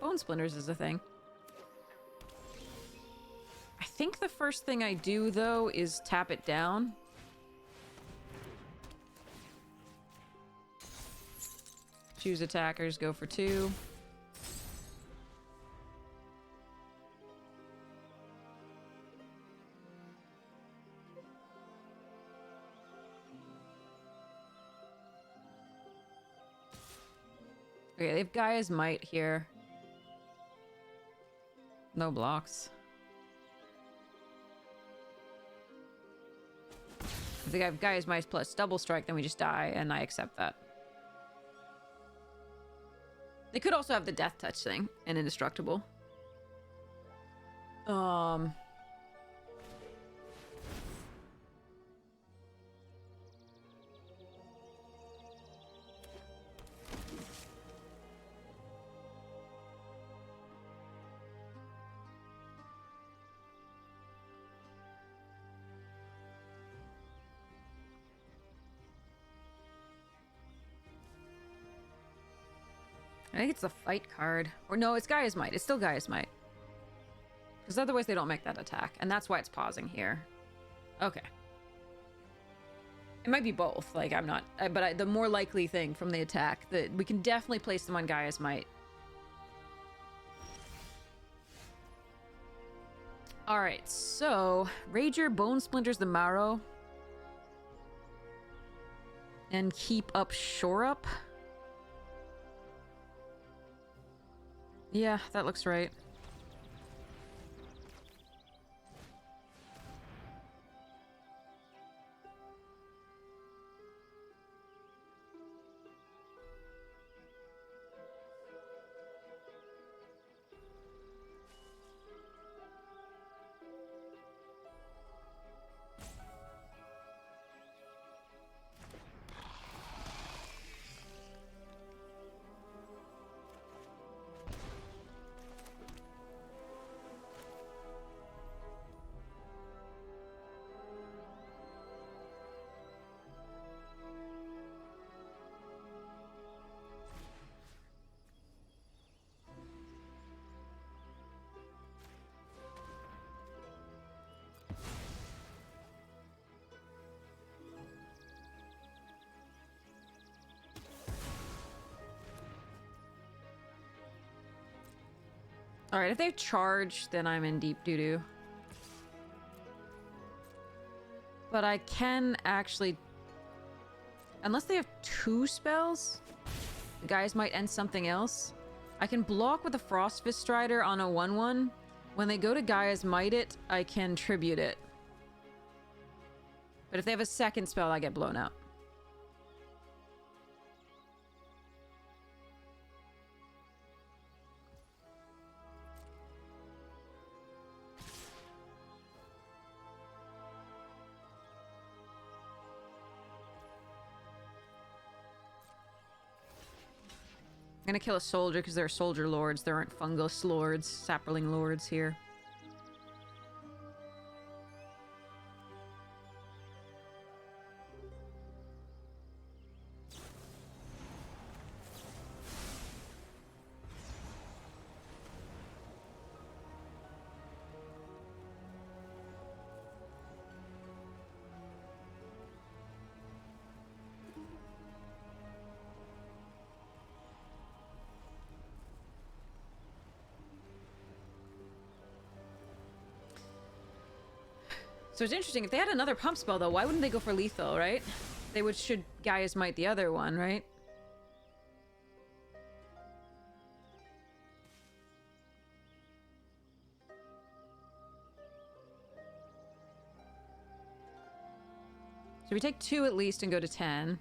Bone Splinters is a thing. I think the first thing I do, though, is tap it down. Choose attackers, go for 2. Okay, they have Gaia's Might here. No blocks. If they have Gaia's Might plus double strike, then we just die, and I accept that. They could also have the death touch thing and indestructible. I think it's the fight card. Or no, it's Gaia's Might. It's still Gaia's Might. Because otherwise they don't make that attack. And that's why it's pausing here. Okay. It might be both. Like, I'm not... But the more likely thing from the attack, that we can definitely place them on Gaia's Might. Alright, so... Rager Bone Splinters the Marrow. And keep up Shore Up. Yeah, that looks right. Alright, if they've charged, then I'm in deep doo-doo. But I can actually... Unless they have 2 spells, the guys might end something else. I can block with a Frost Fist Strider on a 1/1. When they go to Gaia's Might it, I can tribute it. But if they have a second spell, I get blown out. I'm gonna kill a soldier because they're soldier lords. There aren't fungus lords, sapling lords here. So it's interesting, if they had another pump spell though, why wouldn't they go for lethal, right? They should Gaia's Might the other one, right? So we take 2 at least and go to 10.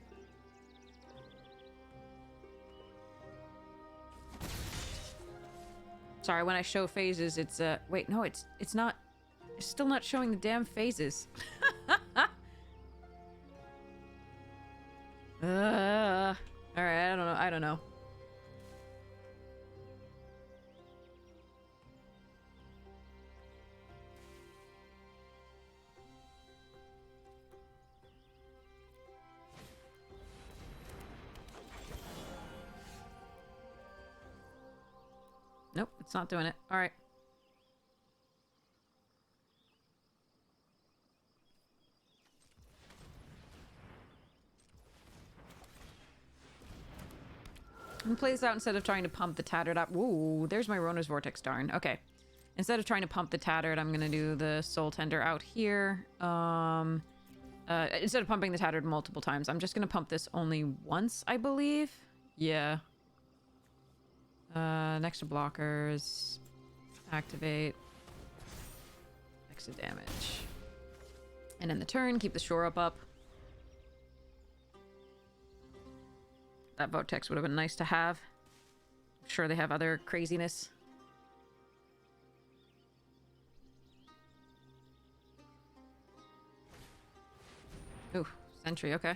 Sorry, when I show phases, it's wait, no, it's not. It's still not showing the damn phases. Alright, I don't know. Nope, it's not doing it. Alright. I'm gonna play this out instead of trying to pump the Tattered up. Ooh, there's my Rona's Vortex, darn. Okay. Instead of trying to pump the Tattered, I'm gonna do the Soul Tender out here. Instead of pumping the Tattered multiple times, I'm just gonna pump this only once, I believe. Yeah. Next to blockers. Activate. Next to damage. And in the turn, keep the Shore Up. that Vortex would have been nice to have. I'm sure they have other craziness. Ooh, sentry, okay.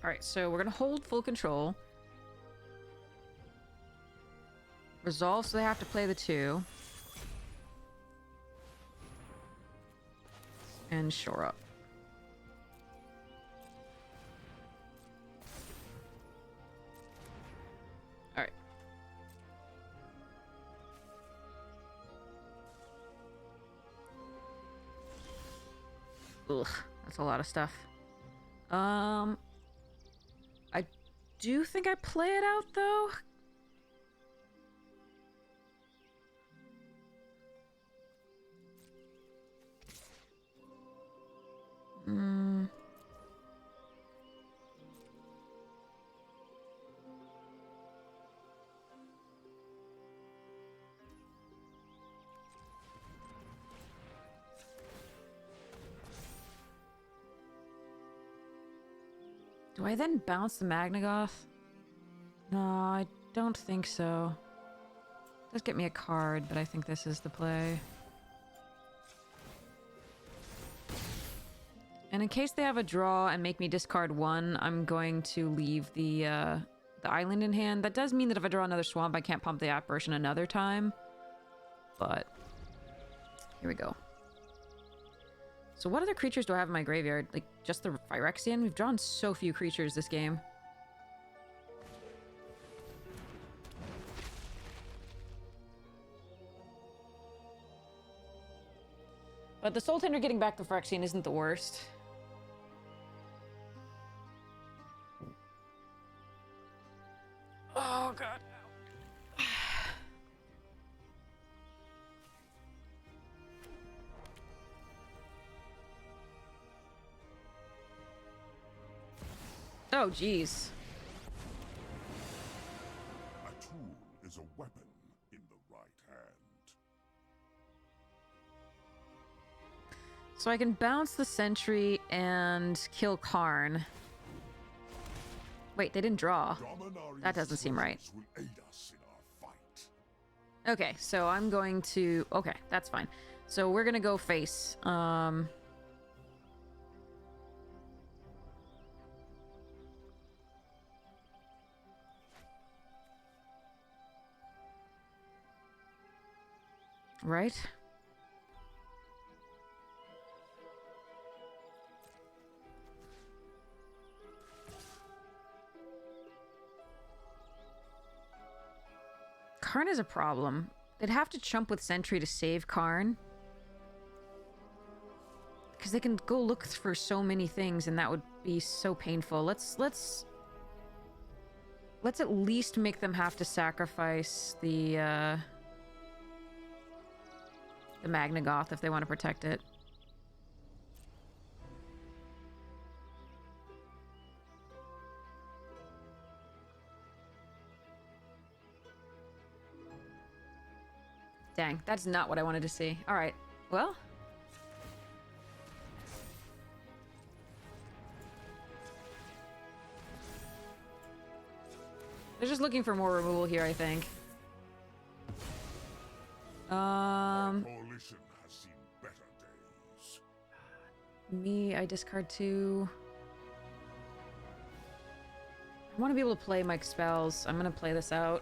Alright, so we're gonna hold full control. Resolve, so they have to play the 2. And shore up. Alright. Ugh, that's a lot of stuff. I do think I play it out, though. Do I then bounce the Magnagoth? No, I don't think so. It does get me a card, but I think this is the play. And in case they have a draw and make me discard 1, I'm going to leave the island in hand. That does mean that if I draw another swamp, I can't pump the apparition another time. But here we go. So what other creatures do I have in my graveyard? Like, just the Phyrexian? We've drawn so few creatures this game. But the Soul Tender getting back the Phyrexian isn't the worst. Oh, God. Oh, jeez. A tool is a weapon in the right hand. So I can bounce the Sentry and kill Karn. Wait, they didn't draw. That doesn't seem right. Will aid us in our fight. Okay, so I'm going to... Okay, that's fine. So we're gonna go face. Right? Karn is a problem. They'd have to chump with Sentry to save Karn. Because they can go look for so many things, and that would be so painful. Let's at least make them have to sacrifice the Magnagoth if they want to protect it. Dang, that's not what I wanted to see. Alright, well... They're just looking for more removal here, I think. Coalition has seen better days. Me, I discard 2. I want to be able to play my spells. I'm gonna play this out.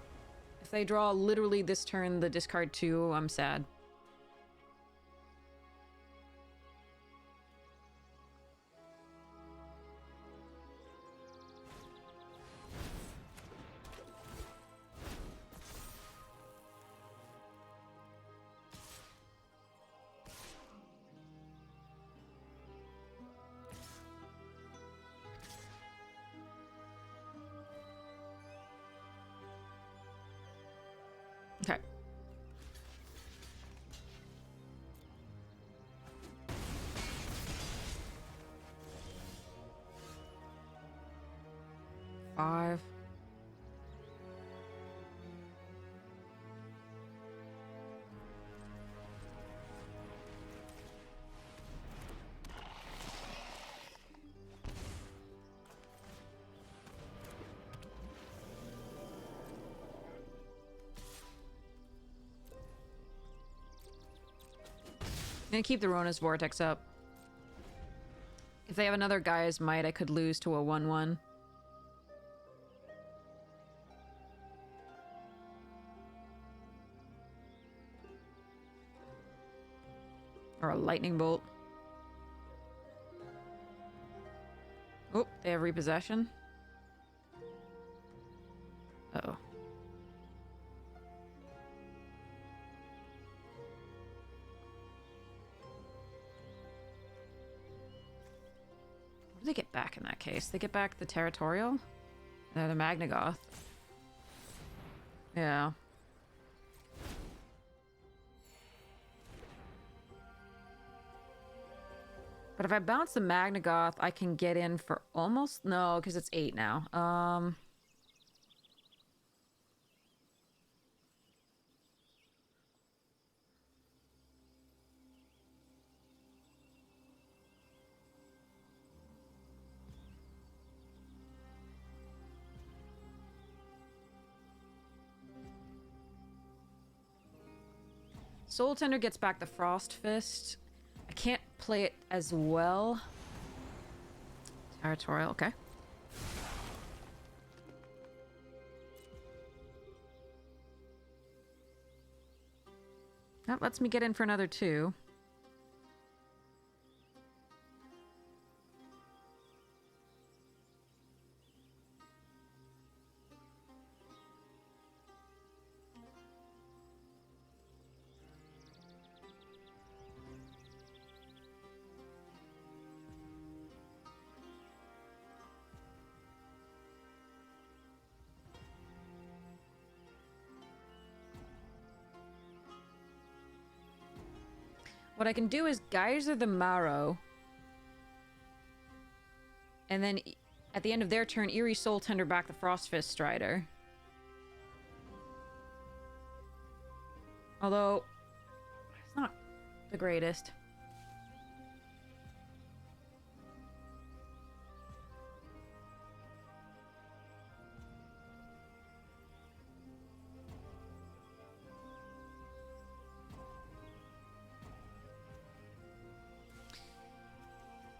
If they draw literally this turn the discard 2, I'm sad. 5. I'm gonna keep the Rona's Vortex up. If they have another Gaia's Might, I could lose to a 1/1. Or a Lightning Bolt. Oh, they have Repossession. Uh-oh. What do they get back in that case? They get back the Territorial? The Magnagoth. Yeah. But if I bounce the Magnagoth, I can get in for almost... No, because it's 8 now. Soul Tender gets back the Frost Fist. I can't play it as well. Territorial, okay. That lets me get in for another 2. What I can do is Geyser the Marrow. And then at the end of their turn, Eerie Soul Tender back the Frostfist Strider. Although, it's not the greatest.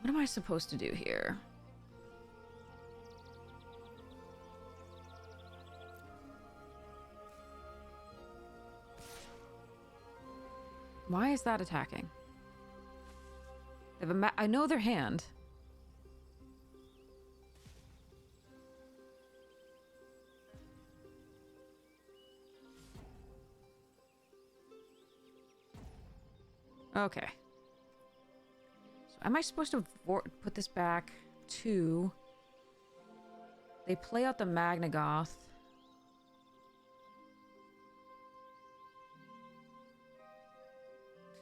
What am I supposed to do here? Why is that attacking? They have a I know their hand. Okay. Am I supposed to put this back to... They play out the Magnagoth.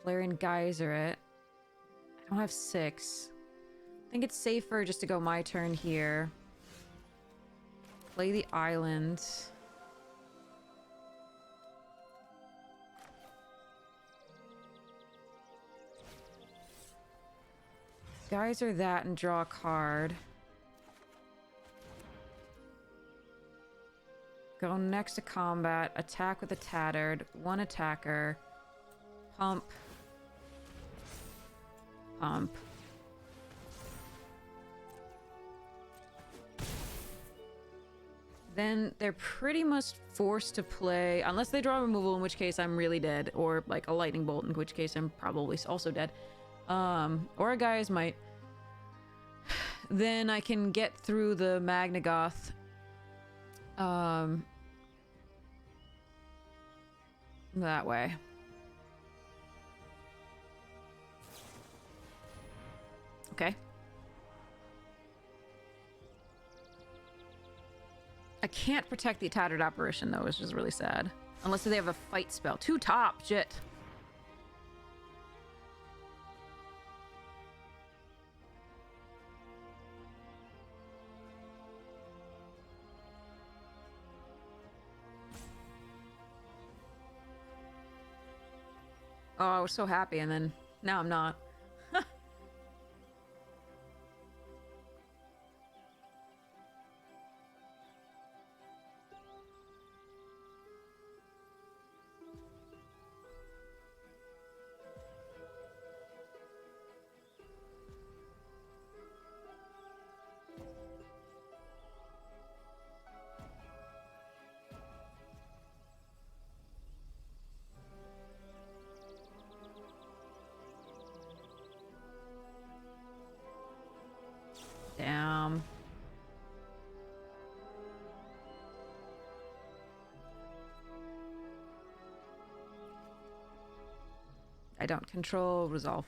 Flareon Geyser it. I don't have 6. I think it's safer just to go my turn here. Play the island. Geyser that and draw a card. Go next to combat. Attack with a Tattered. 1 attacker. Pump. Pump. Then they're pretty much forced to play, unless they draw removal, in which case I'm really dead, or like a lightning bolt, in which case I'm probably also dead. Or a Gaia's Might. Then I can get through the Magnagoth. That way. Okay. I can't protect the Tattered Apparition, though, which is really sad. Unless they have a fight spell. 2 top, shit. Oh, I was so happy, and then now I'm not. Damn. I don't control resolve.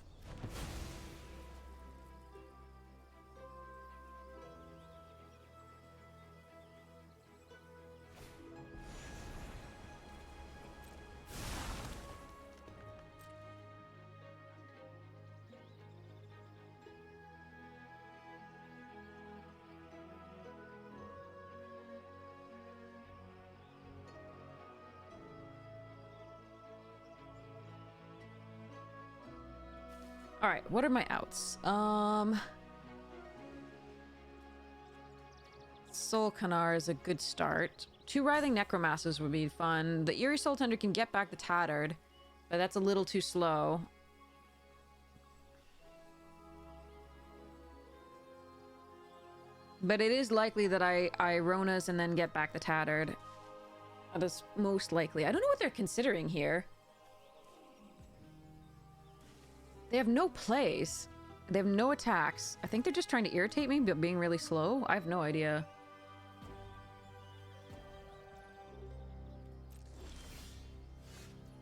All right, what are my outs? Soul Canar is a good start. 2 Writhing Necromancers would be fun. The Eerie Soul Tender can get back the Tattered, but that's a little too slow. But it is likely that I Rona's and then get back the Tattered. That is most likely. I don't know what they're considering here. They have no plays. They have no attacks. I think they're just trying to irritate me, but being really slow. I have no idea.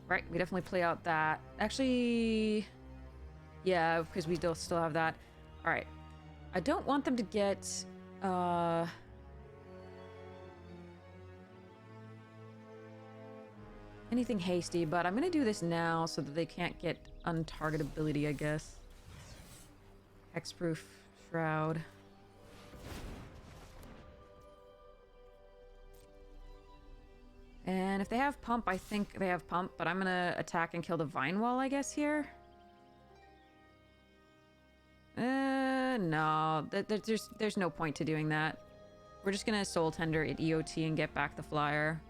Right, we definitely play out that. Actually, yeah, because we still have that. All right. I don't want them to get, anything hasty, but I'm gonna do this now so that they can't get untargetability, I guess. Hexproof Shroud. And if they have Pump, I think they have Pump, but I'm gonna attack and kill the Vine Wall, I guess, here. No. There's no point to doing that. We're just gonna Soul Tender at EOT and get back the Flyer.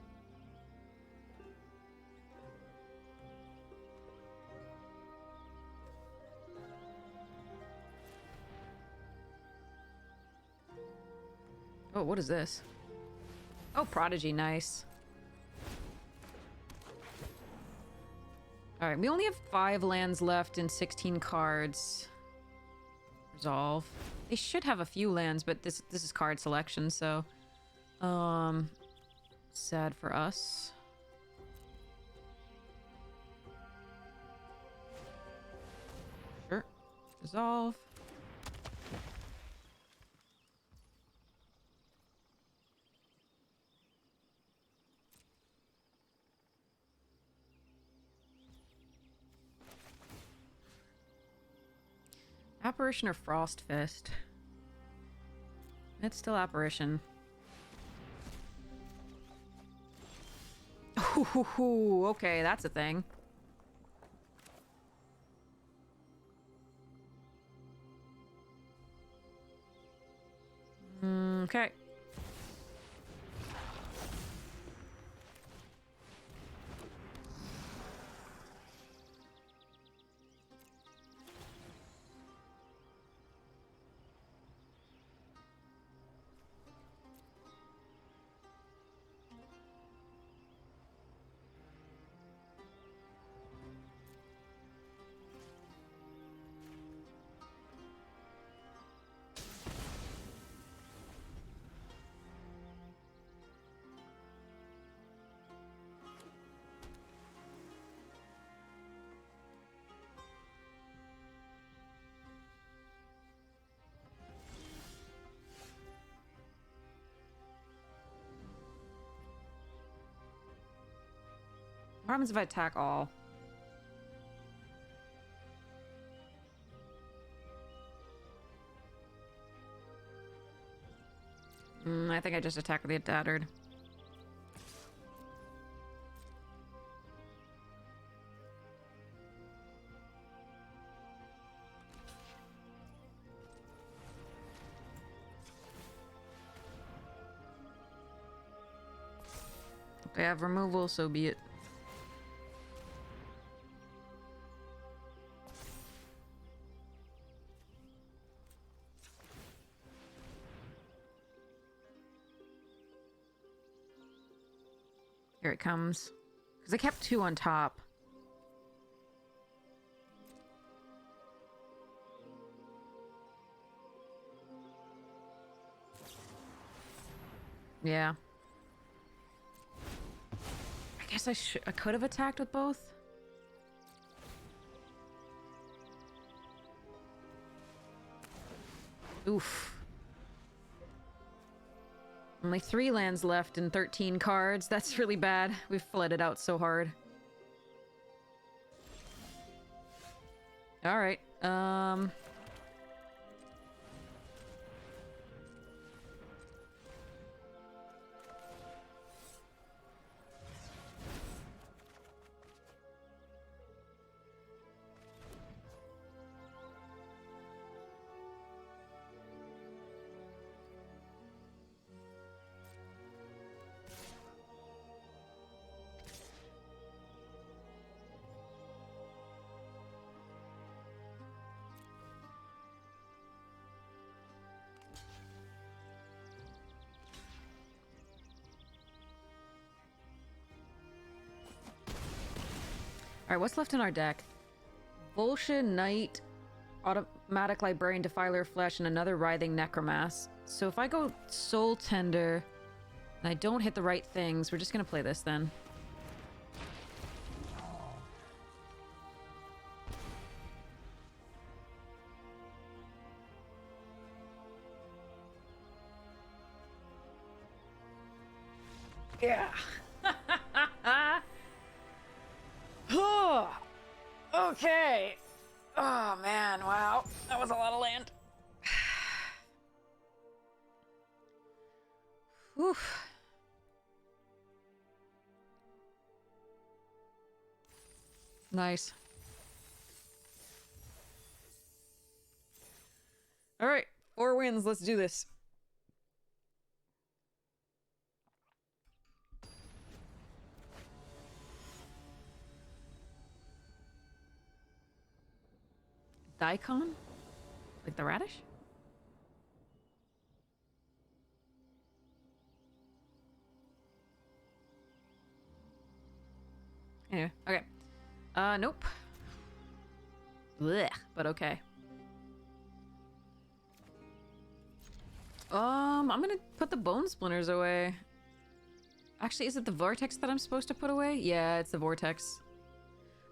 Oh, what is this? Oh, Prodigy, nice. Alright, we only have 5 lands left and 16 cards. Resolve. They should have a few lands, but this is card selection, so... sad for us. Sure. Resolve. Apparition or Frost Fist? It's still Apparition. Ooh, okay, that's a thing. Okay. What happens if I attack all? I think I just attack with the Tattered. I have removal, so be it. Here it comes. Because I kept 2 on top. Yeah. I guess I could have attacked with both. Oof. Only 3 lands left and 13 cards. That's really bad. We've flooded out so hard. Alright, Alright, what's left in our deck? Volscia, Knight, Automatic Librarian, Defiler Flesh, and another Writhing Necromass. So if I go Soul Tender, and I don't hit the right things, we're just gonna play this then. Yeah. Oh, okay. Oh man, wow. That was a lot of land. Oof. Nice. All right, 4 wins. Let's do this. Daikon? Like the radish? Anyway, okay. Nope. Blech, but okay. I'm gonna put the bone splinters away. Actually, is it the vortex that I'm supposed to put away? Yeah, it's the vortex.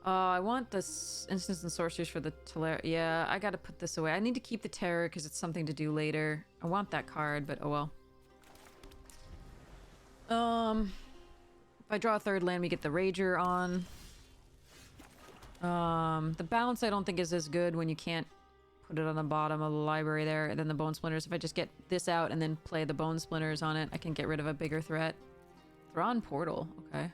I want this instants and sorceries for the Teler. Yeah, I gotta put this away. I need to keep the terror because it's something to do later. I want that card, but oh well. If I draw a 3rd land, we get the Rager on. The bounce I don't think is as good when you can't put it on the bottom of the library there, and then the bone splinters. If I just get this out and then play the bone splinters on it, I can get rid of a bigger threat. Thrawn Portal, okay.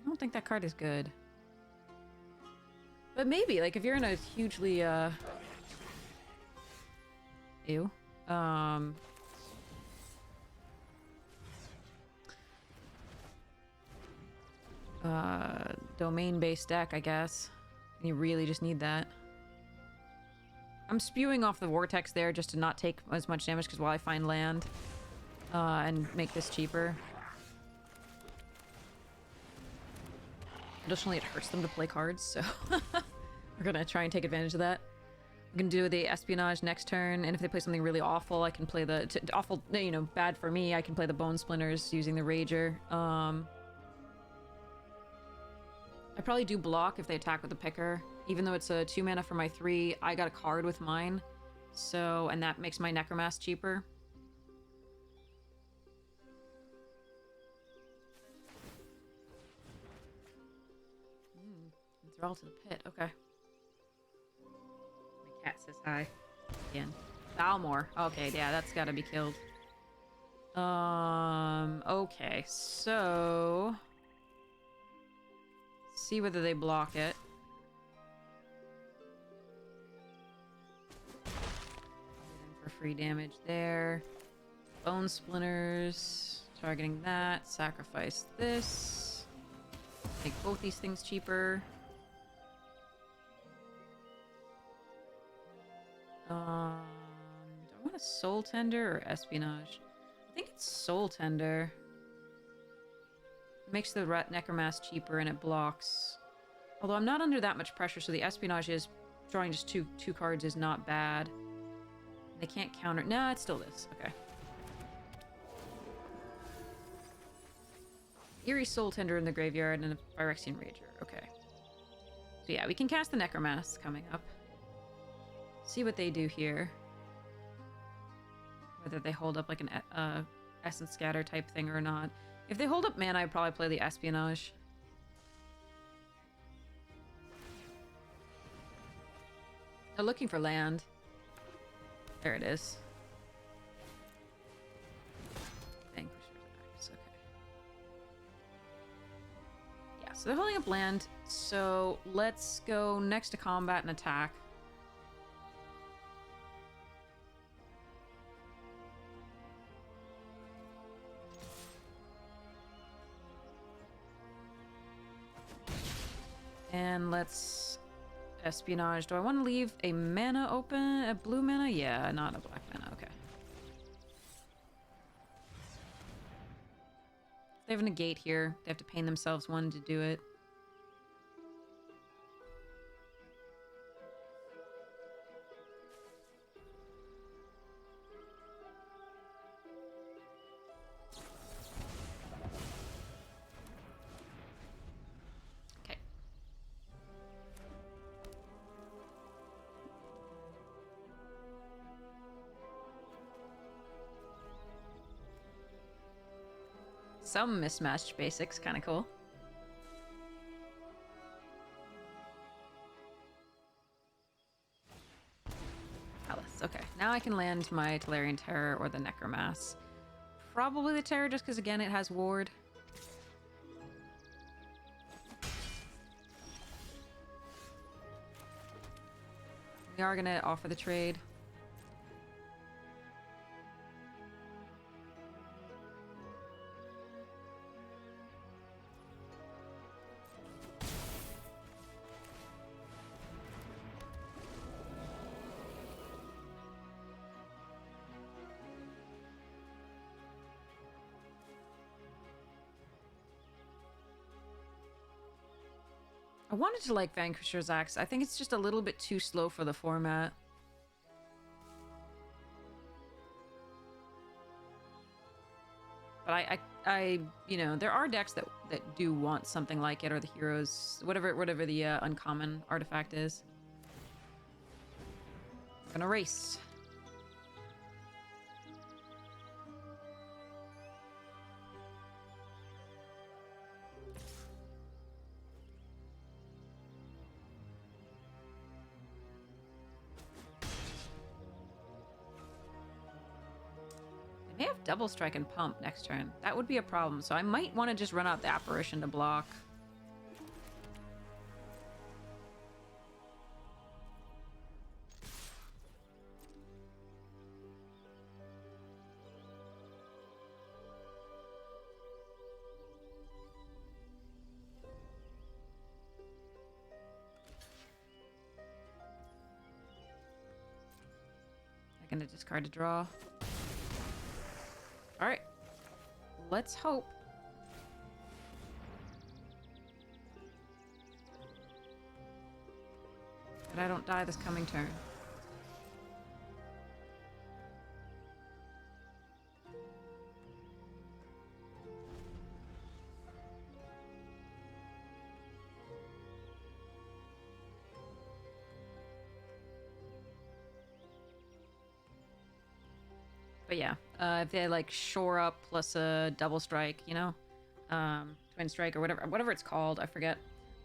I don't think that card is good. But maybe, like, if you're in a hugely, Ew. Domain-based deck, I guess. You really just need that. I'm spewing off the Vortex there just to not take as much damage, because while I find land, and make this cheaper. Additionally, it hurts them to play cards, so we're gonna try and take advantage of that. I'm gonna do the Espionage next turn, and if they play something really awful, I can play the... awful, you know, bad for me, I can play the Bone Splinters using the Rager. I probably do block if they attack with the Picker. Even though it's a 2 mana for my 3, I got a card with mine. So, and that makes my Necromass cheaper. Enthrall to the pit, okay. My cat says hi. Again. Balmor. Okay, yeah, that's gotta be killed. Okay, so... see whether they block it. For free damage there. Bone splinters. Targeting that. Sacrifice this. Make both these things cheaper. Do I want a soul tender or espionage? I think it's soul tender. It makes the necromass cheaper and it blocks. Although I'm not under that much pressure, so the espionage is drawing just two cards is not bad. They can't counter. No, it's still this. Okay. Eerie Soul Tender in the graveyard and a Phyrexian Rager. Okay. So yeah, we can cast the Necromass coming up. See what they do here. Whether they hold up like an Essence Scatter type thing or not. If they hold up mana, I'd probably play the Espionage. They're looking for land. There it is. Vanquisher's Axe, okay. Yeah, so they're holding up land. So let's go next to combat and attack. And let's espionage. Do I want to leave a mana open? A blue mana? Yeah, not a black mana. Okay. They have a negate here. They have to pain themselves one to do it. Some mismatched basics, kind of cool. Palace. Okay, now I can land my Tolarian Terror or the Necromass. Probably the Terror, just because again it has ward. We are gonna offer the trade. I wanted to like Vanquisher's Axe. I think it's just a little bit too slow for the format. But I you know, there are decks that do want something like it, or the heroes, whatever the uncommon artifact is. I'm gonna race. They have double strike and pump next turn. That would be a problem, so I might want to just run out the apparition to block. I'm gonna discard a draw. Alright. Let's hope. That I don't die this coming turn. But yeah, if they like shore up plus a double strike, you know, twin strike or whatever it's called, I forget.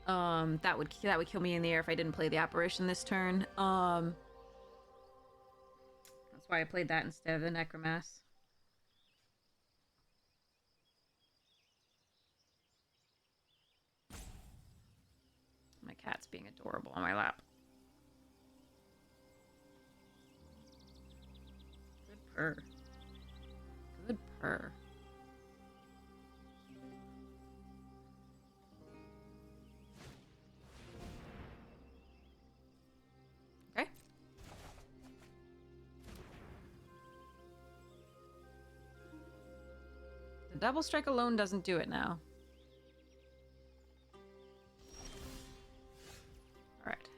That would kill me in the air if I didn't play the apparition this turn. That's why I played that instead of the Necromass. My cat's being adorable on my lap. purr. Good purr. Okay. The double strike alone doesn't do it now. Alright.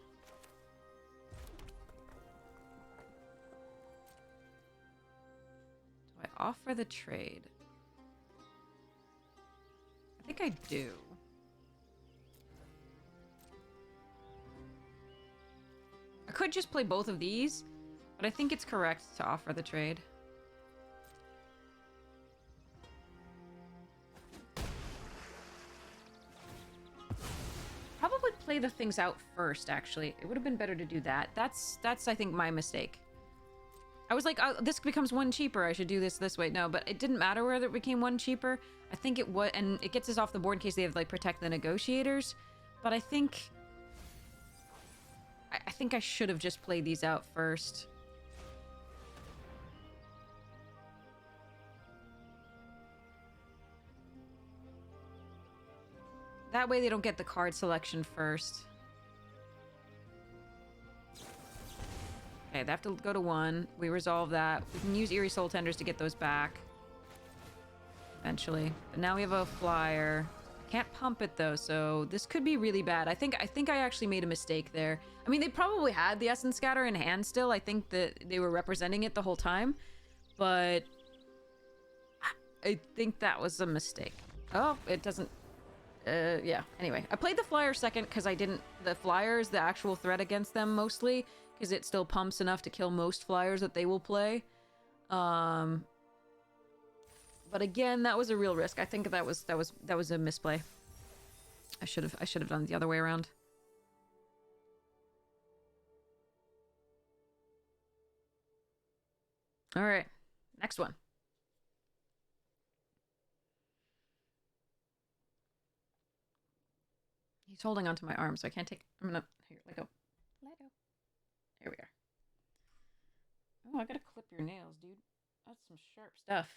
Do I offer the trade? I think I do. I could just play both of these, but I think it's correct to offer the trade. Probably play the things out first, actually. It would have been better to do that. That's I think, my mistake. I was like, oh, this becomes one cheaper. I should do this way. No, but it didn't matter whether it became one cheaper. I think it was, and it gets us off the board in case they have, like, protect the negotiators. But I think... I think I should have just played these out first. That way they don't get the card selection first. Okay, they have to go to 1. We resolve that. We can use Eerie Soul Tenders to get those back. Eventually. But now we have a flyer. I can't pump it though, so this could be really bad. I think I actually made a mistake there. I mean, they probably had the Essence Scatter in hand still. I think that they were representing it the whole time. But I think that was a mistake. Oh, it doesn't... yeah. Anyway, I played the flyer second because I didn't... The flyer is the actual threat against them mostly, because it still pumps enough to kill most flyers that they will play. But again, that was a real risk. I think that was a misplay. I should have done it the other way around. All right, next one. He's holding onto my arm, so I can't take... I'm gonna... Here, let go. Let go. There we are. Oh, I gotta clip your nails, dude. That's some sharp stuff.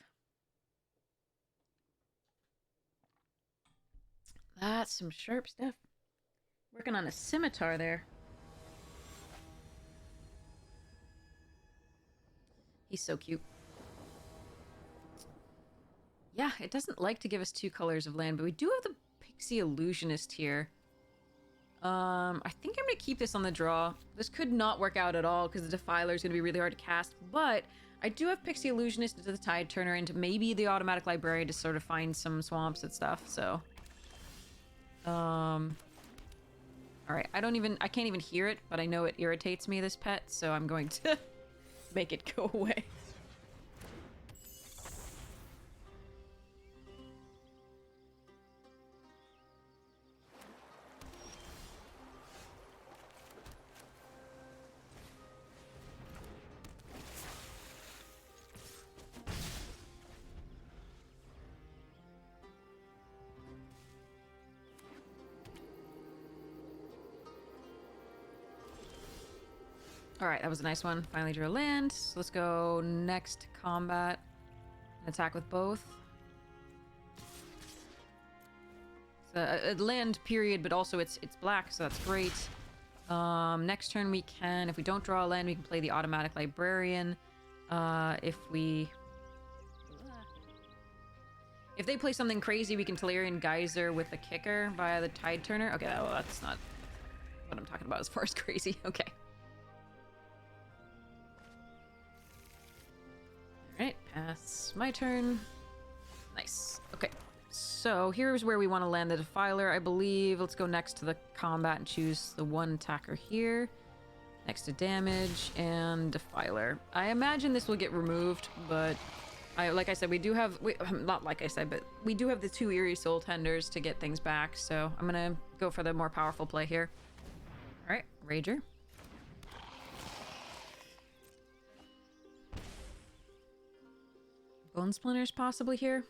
That's some sharp stuff. Working on a scimitar there. He's so cute. Yeah, it doesn't like to give us 2 colors of land, but we do have the Pixie Illusionist here. I think I'm gonna keep this on the draw. This could not work out at all because the Defiler is gonna be really hard to cast, but I do have Pixie Illusionist into the Tide Turner into maybe the Automatic Librarian to sort of find some swamps and stuff, so... Alright, I can't even hear it, but I know it irritates me, this pet, so I'm going to make it go away. Alright, that was a nice one. Finally drew a land. So let's go next combat. Attack with both. It's a land period, but also it's black, so that's great. Next turn we can, if we don't draw a land, we can play the Automatic Librarian. If they play something crazy, we can Tolarian Geyser with the Kicker via the Tide Turner. Okay, well, that's not what I'm talking about as far as crazy. Okay. Alright, pass my turn. Nice. Okay, so here's where we want to land the Defiler, I believe. Let's go next to the combat and choose the one attacker here. Next to damage and Defiler. I imagine this will get removed, but like I said, we do have... not like I said, but we do have the 2 Eerie Soul Tenders to get things back, so I'm gonna go for the more powerful play here. Alright, Rager. Bone Splinters possibly here.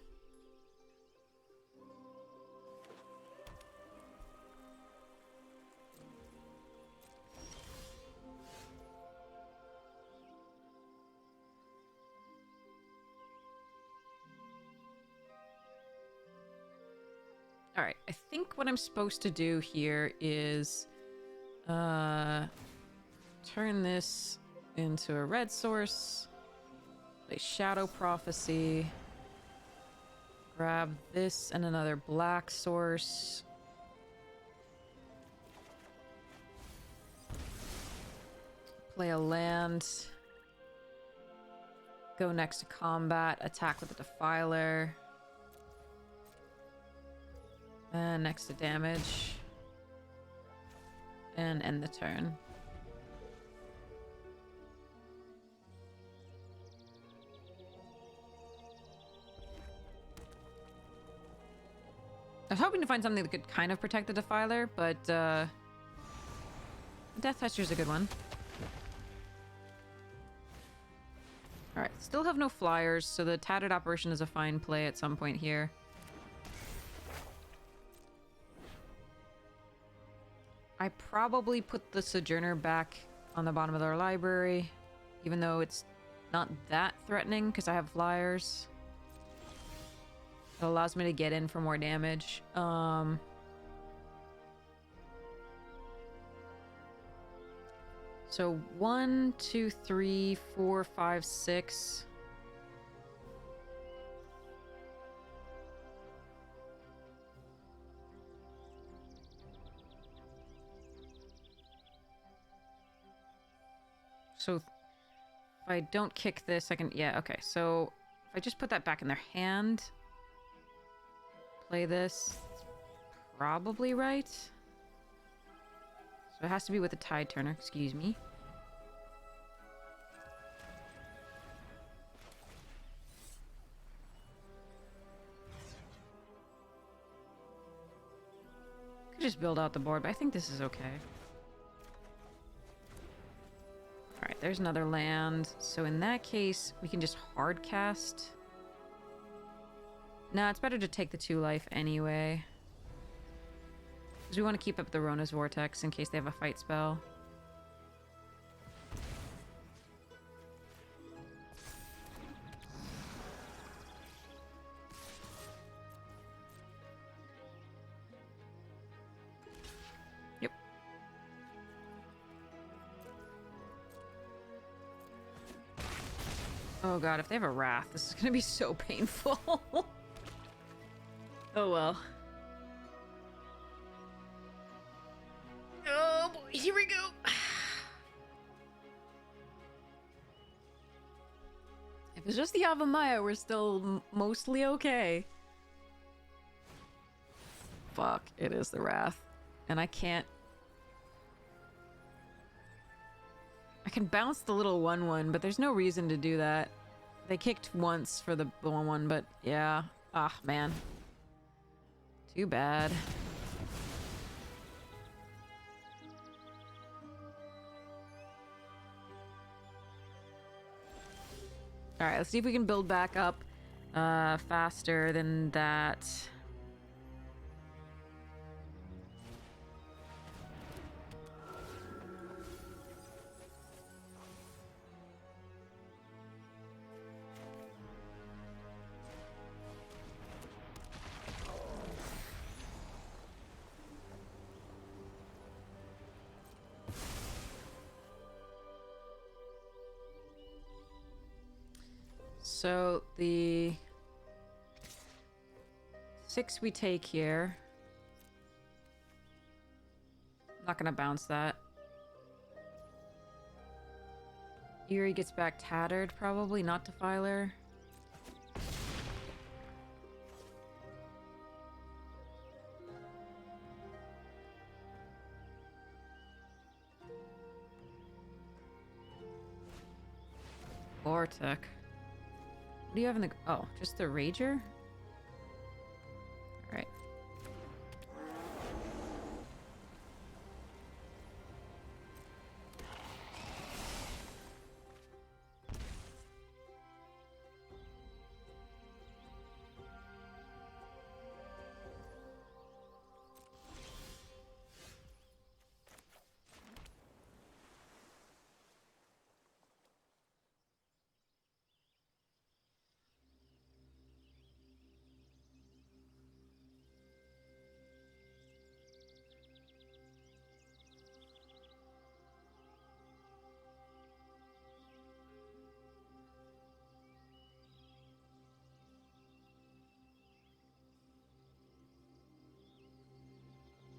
All right, I think what I'm supposed to do here is turn this into a red source, play Shadow Prophecy, grab this and another black source. Play a land. Go next to combat, attack with a Defiler. And next to damage. And end the turn. I was hoping to find something that could kind of protect the Defiler, but Death Toucher's a good one. Alright, still have no flyers, so the Tattered Apparition is a fine play at some point here. I probably put the Sojourner back on the bottom of their library, even though it's not that threatening because I have flyers. It allows me to get in for more damage. So 1, 2, 3, 4, 5, 6. So if I don't kick this, I can... Yeah, okay. So if I just put that back in their hand, play this, probably right. So it has to be with a Tide Turner, excuse me. Could just build out the board, but I think this is okay. Alright, there's another land. So in that case, we can just hard cast. No, it's better to take the 2 life anyway. Because we want to keep up the Rona's Vortex in case they have a fight spell. Yep. Oh god, if they have a Wrath, this is going to be so painful. Oh well. Oh boy, here we go. If it's just the Avamaya, we're still mostly okay. Fuck, it is the Wrath. And I can't... I can bounce the little 1/1, but there's no reason to do that. They kicked once for the 1/1, but yeah. Ah, man. Too bad. Alright, let's see if we can build back up faster than that. So the 6 we take here. Not gonna bounce that. Eerie gets back tattered, probably, not Defiler. Vortec. What do you have in the... Oh, just the Rager? Alright.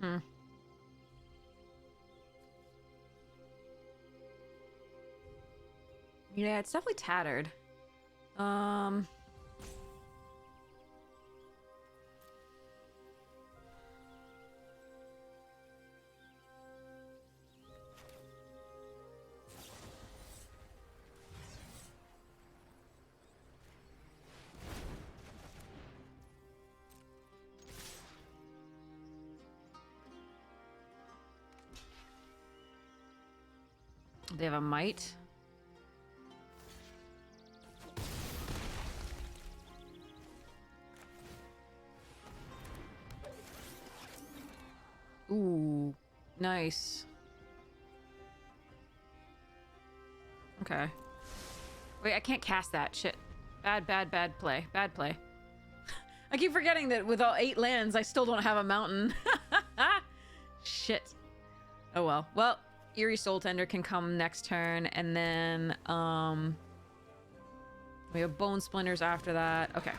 Hmm. Yeah, it's definitely tattered. They have a might. Ooh, nice. Okay. Wait, I can't cast that. Shit. Bad play. Bad play. I keep forgetting that with all 8 lands, I still don't have a mountain. Shit. Oh well. Well, Eerie Soul Tender can come next turn, and then, we have Bone Splinters after that. Okay.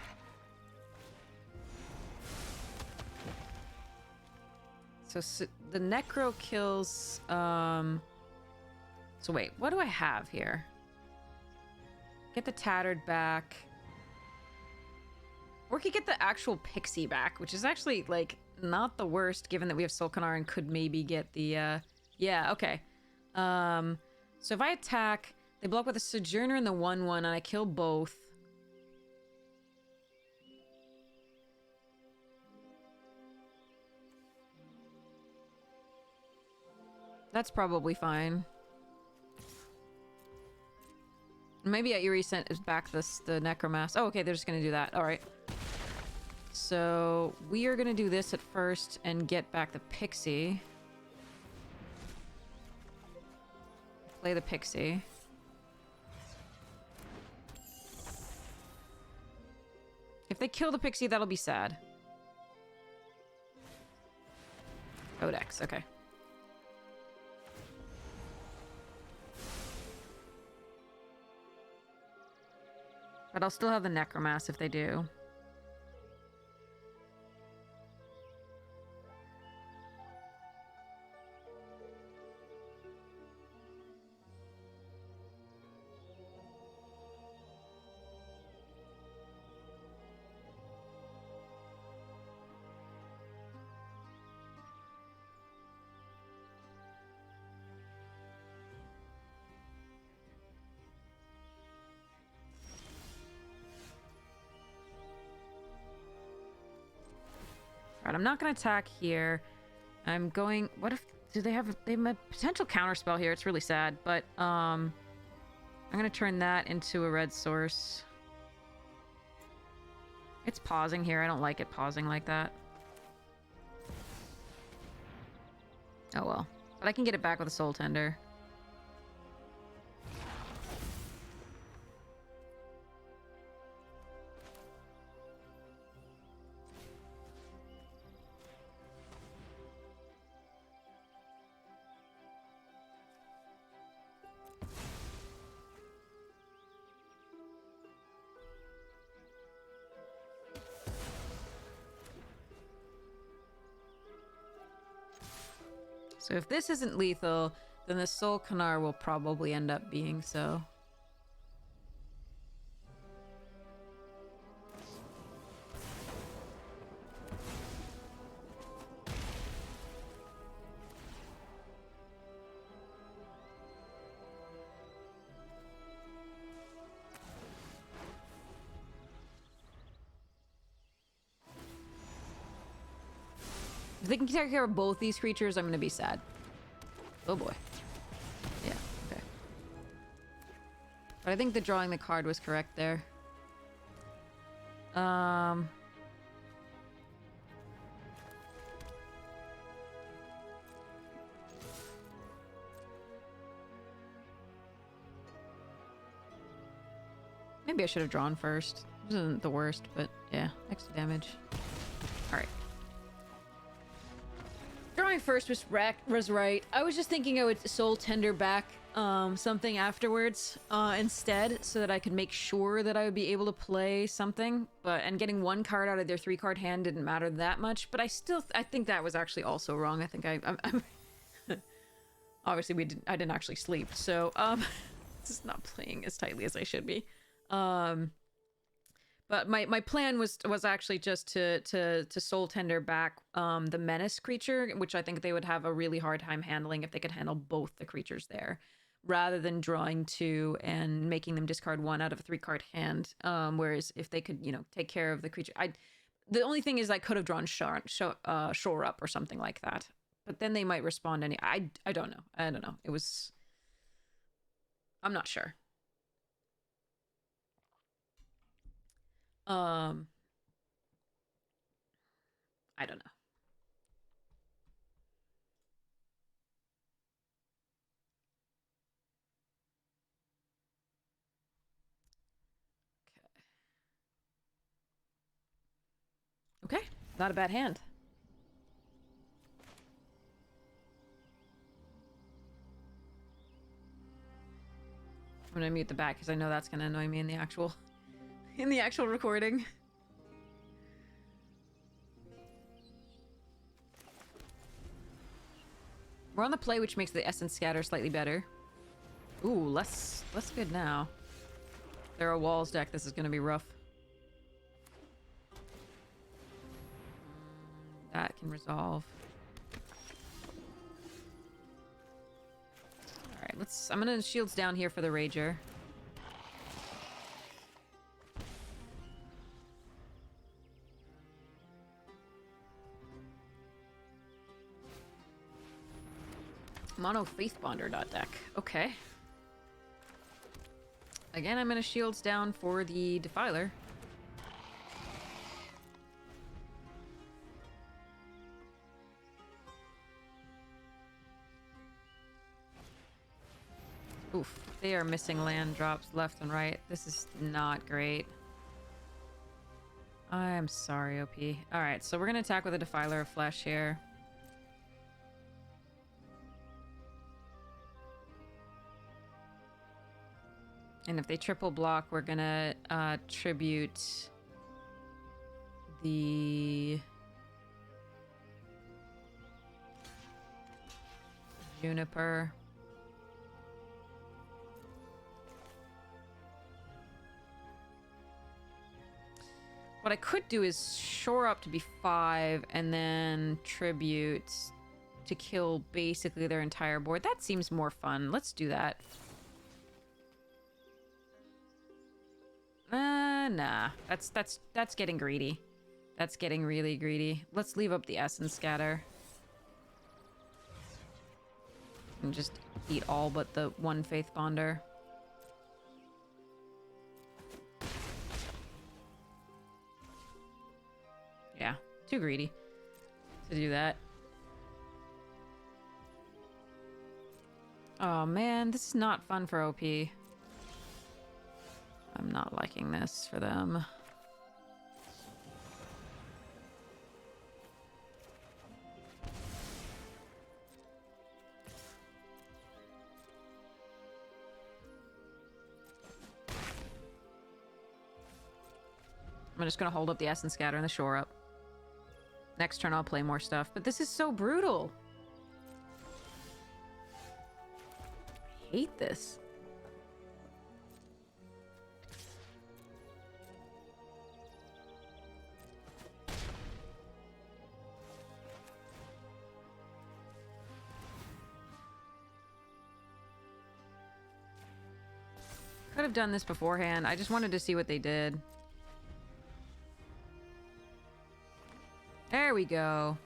So the Necro kills, so wait, what do I have here? Get the Tattered back. Or we could get the actual Pixie back, which is actually, like, not the worst, given that we have Solkanar and could maybe get the, yeah, okay. So if I attack, they block with a Sojourner and the 1/1, and I kill both. That's probably fine. Maybe at Eerie sent back the Necromass. Oh, okay, they're just gonna do that. Alright. So, we are gonna do this at first and get back the Pixie. Play the Pixie. If they kill the Pixie, that'll be sad. Codex, okay. But I'll still have the Necromass if they do. Alright, I'm not gonna attack here. I'm going... What if... Do they have a potential counterspell here? It's really sad, but, I'm gonna turn that into a red source. It's pausing here. I don't like it pausing like that. Oh well. But I can get it back with a Soul Tender. So if this isn't lethal, then the Solkanar will probably end up being so. If they can take care of both these creatures, I'm gonna be sad. Oh boy. Yeah, okay. But I think the drawing the card was correct there. Maybe I should have drawn first. This isn't the worst, but yeah, extra damage. Alright. drawing first was right. I was just thinking I would soul tender back something afterwards instead, so that I could make sure that I would be able to play something. And getting one card out of their 3-card hand didn't matter that much. But I think that was actually also wrong. I think I'm obviously I didn't actually sleep, so just not playing as tightly as I should be. But my plan was actually just to soul tender back the menace creature, which I think they would have a really hard time handling if they could handle both the creatures there, rather than drawing 2 and making them discard 1 out of a 3-card hand. Whereas if they could, you know, take care of the creature, the only thing is I could have drawn shore up or something like that. But then they might respond I don't know. I don't know. I'm not sure. I don't know. Okay. Okay. Not a bad hand. I'm gonna mute the back because I know that's gonna annoy me in the actual recording. We're on the play, which makes the essence scatter slightly better. Ooh, less good now. There are walls deck. This is gonna be rough. That can resolve. All right, I'm gonna shields down here for the Rager. Mono Faithbonder.deck. Okay. Again, I'm gonna shields down for the Defiler. Oof. They are missing land drops left and right. This is not great. I'm sorry, OP. Alright, so we're gonna attack with a Defiler of Flesh here. And if they triple block, we're gonna tribute the Juniper. What I could do is shore up to be 5 and then tribute to kill basically their entire board. That seems more fun. Let's do that. Nah. That's getting greedy. That's getting really greedy. Let's leave up the Essence Scatter. And just eat all but the one Faith Bonder. Yeah, too greedy to do that. Oh man, this is not fun for OP. I'm not liking this for them. I'm just gonna hold up the Essence Scatter and the Shore Up. Next turn I'll play more stuff, but this is so brutal. I hate this. Could have done this beforehand. I just wanted to see what they did. There we go.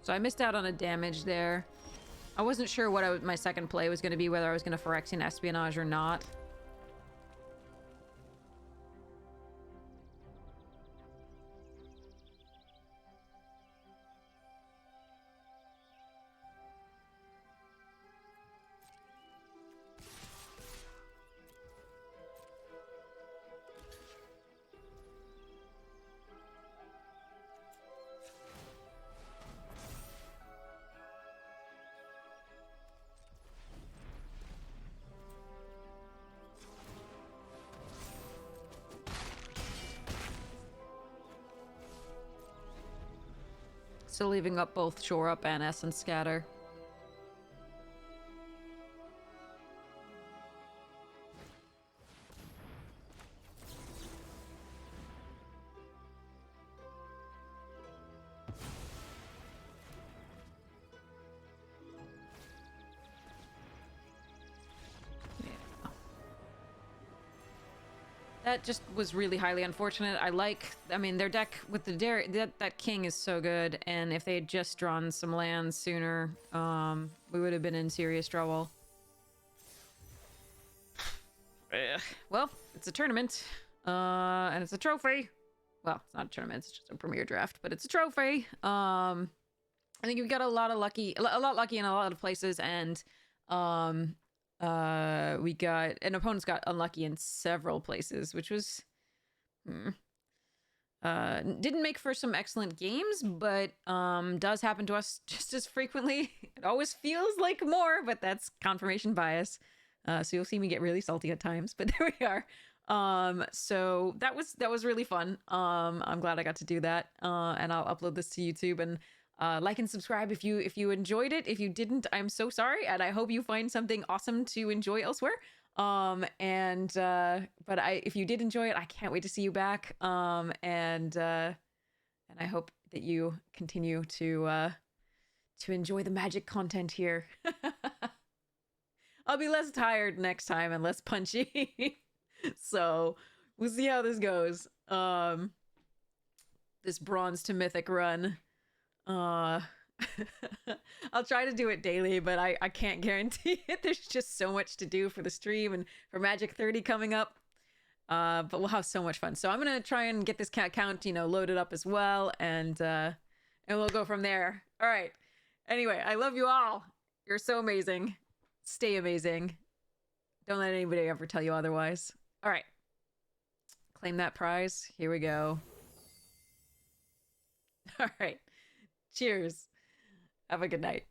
So I missed out on a damage there. I wasn't sure what my second play was going to be, whether I was going to Phyrexian Espionage or not. So leaving up both Shore Up and Essence Scatter. That just was really highly unfortunate. I mean, their deck with the that king is so good, and if they had just drawn some lands sooner, we would have been in serious trouble. Ugh. Well, it's a tournament, and it's a trophy. Well, it's not a tournament; it's just a premier draft, but it's a trophy. I think we got a lot lucky in a lot of places, and we got an opponents got unlucky in several places, which was didn't make for some excellent games, but does happen to us just as frequently. It always feels like more, but that's confirmation bias. So you'll see me get really salty at times, but there we are. So that was really fun. I'm glad I got to do that. And I'll upload this to YouTube, and like and subscribe if you enjoyed it. If you didn't, I'm so sorry, and I hope you find something awesome to enjoy elsewhere. But if you did enjoy it, I can't wait to see you back. And I hope that you continue to enjoy the Magic content here. I'll be less tired next time and less punchy. So we'll see how this goes. This Bronze to Mythic run. I'll try to do it daily, but I can't guarantee it. There's just so much to do for the stream and for Magic 30 coming up. But we'll have so much fun. So I'm gonna try and get this count, loaded up as well, and we'll go from there. All right. Anyway, I love you all. You're so amazing. Stay amazing. Don't let anybody ever tell you otherwise. All right. Claim that prize. Here we go. All right. Cheers. Have a good night.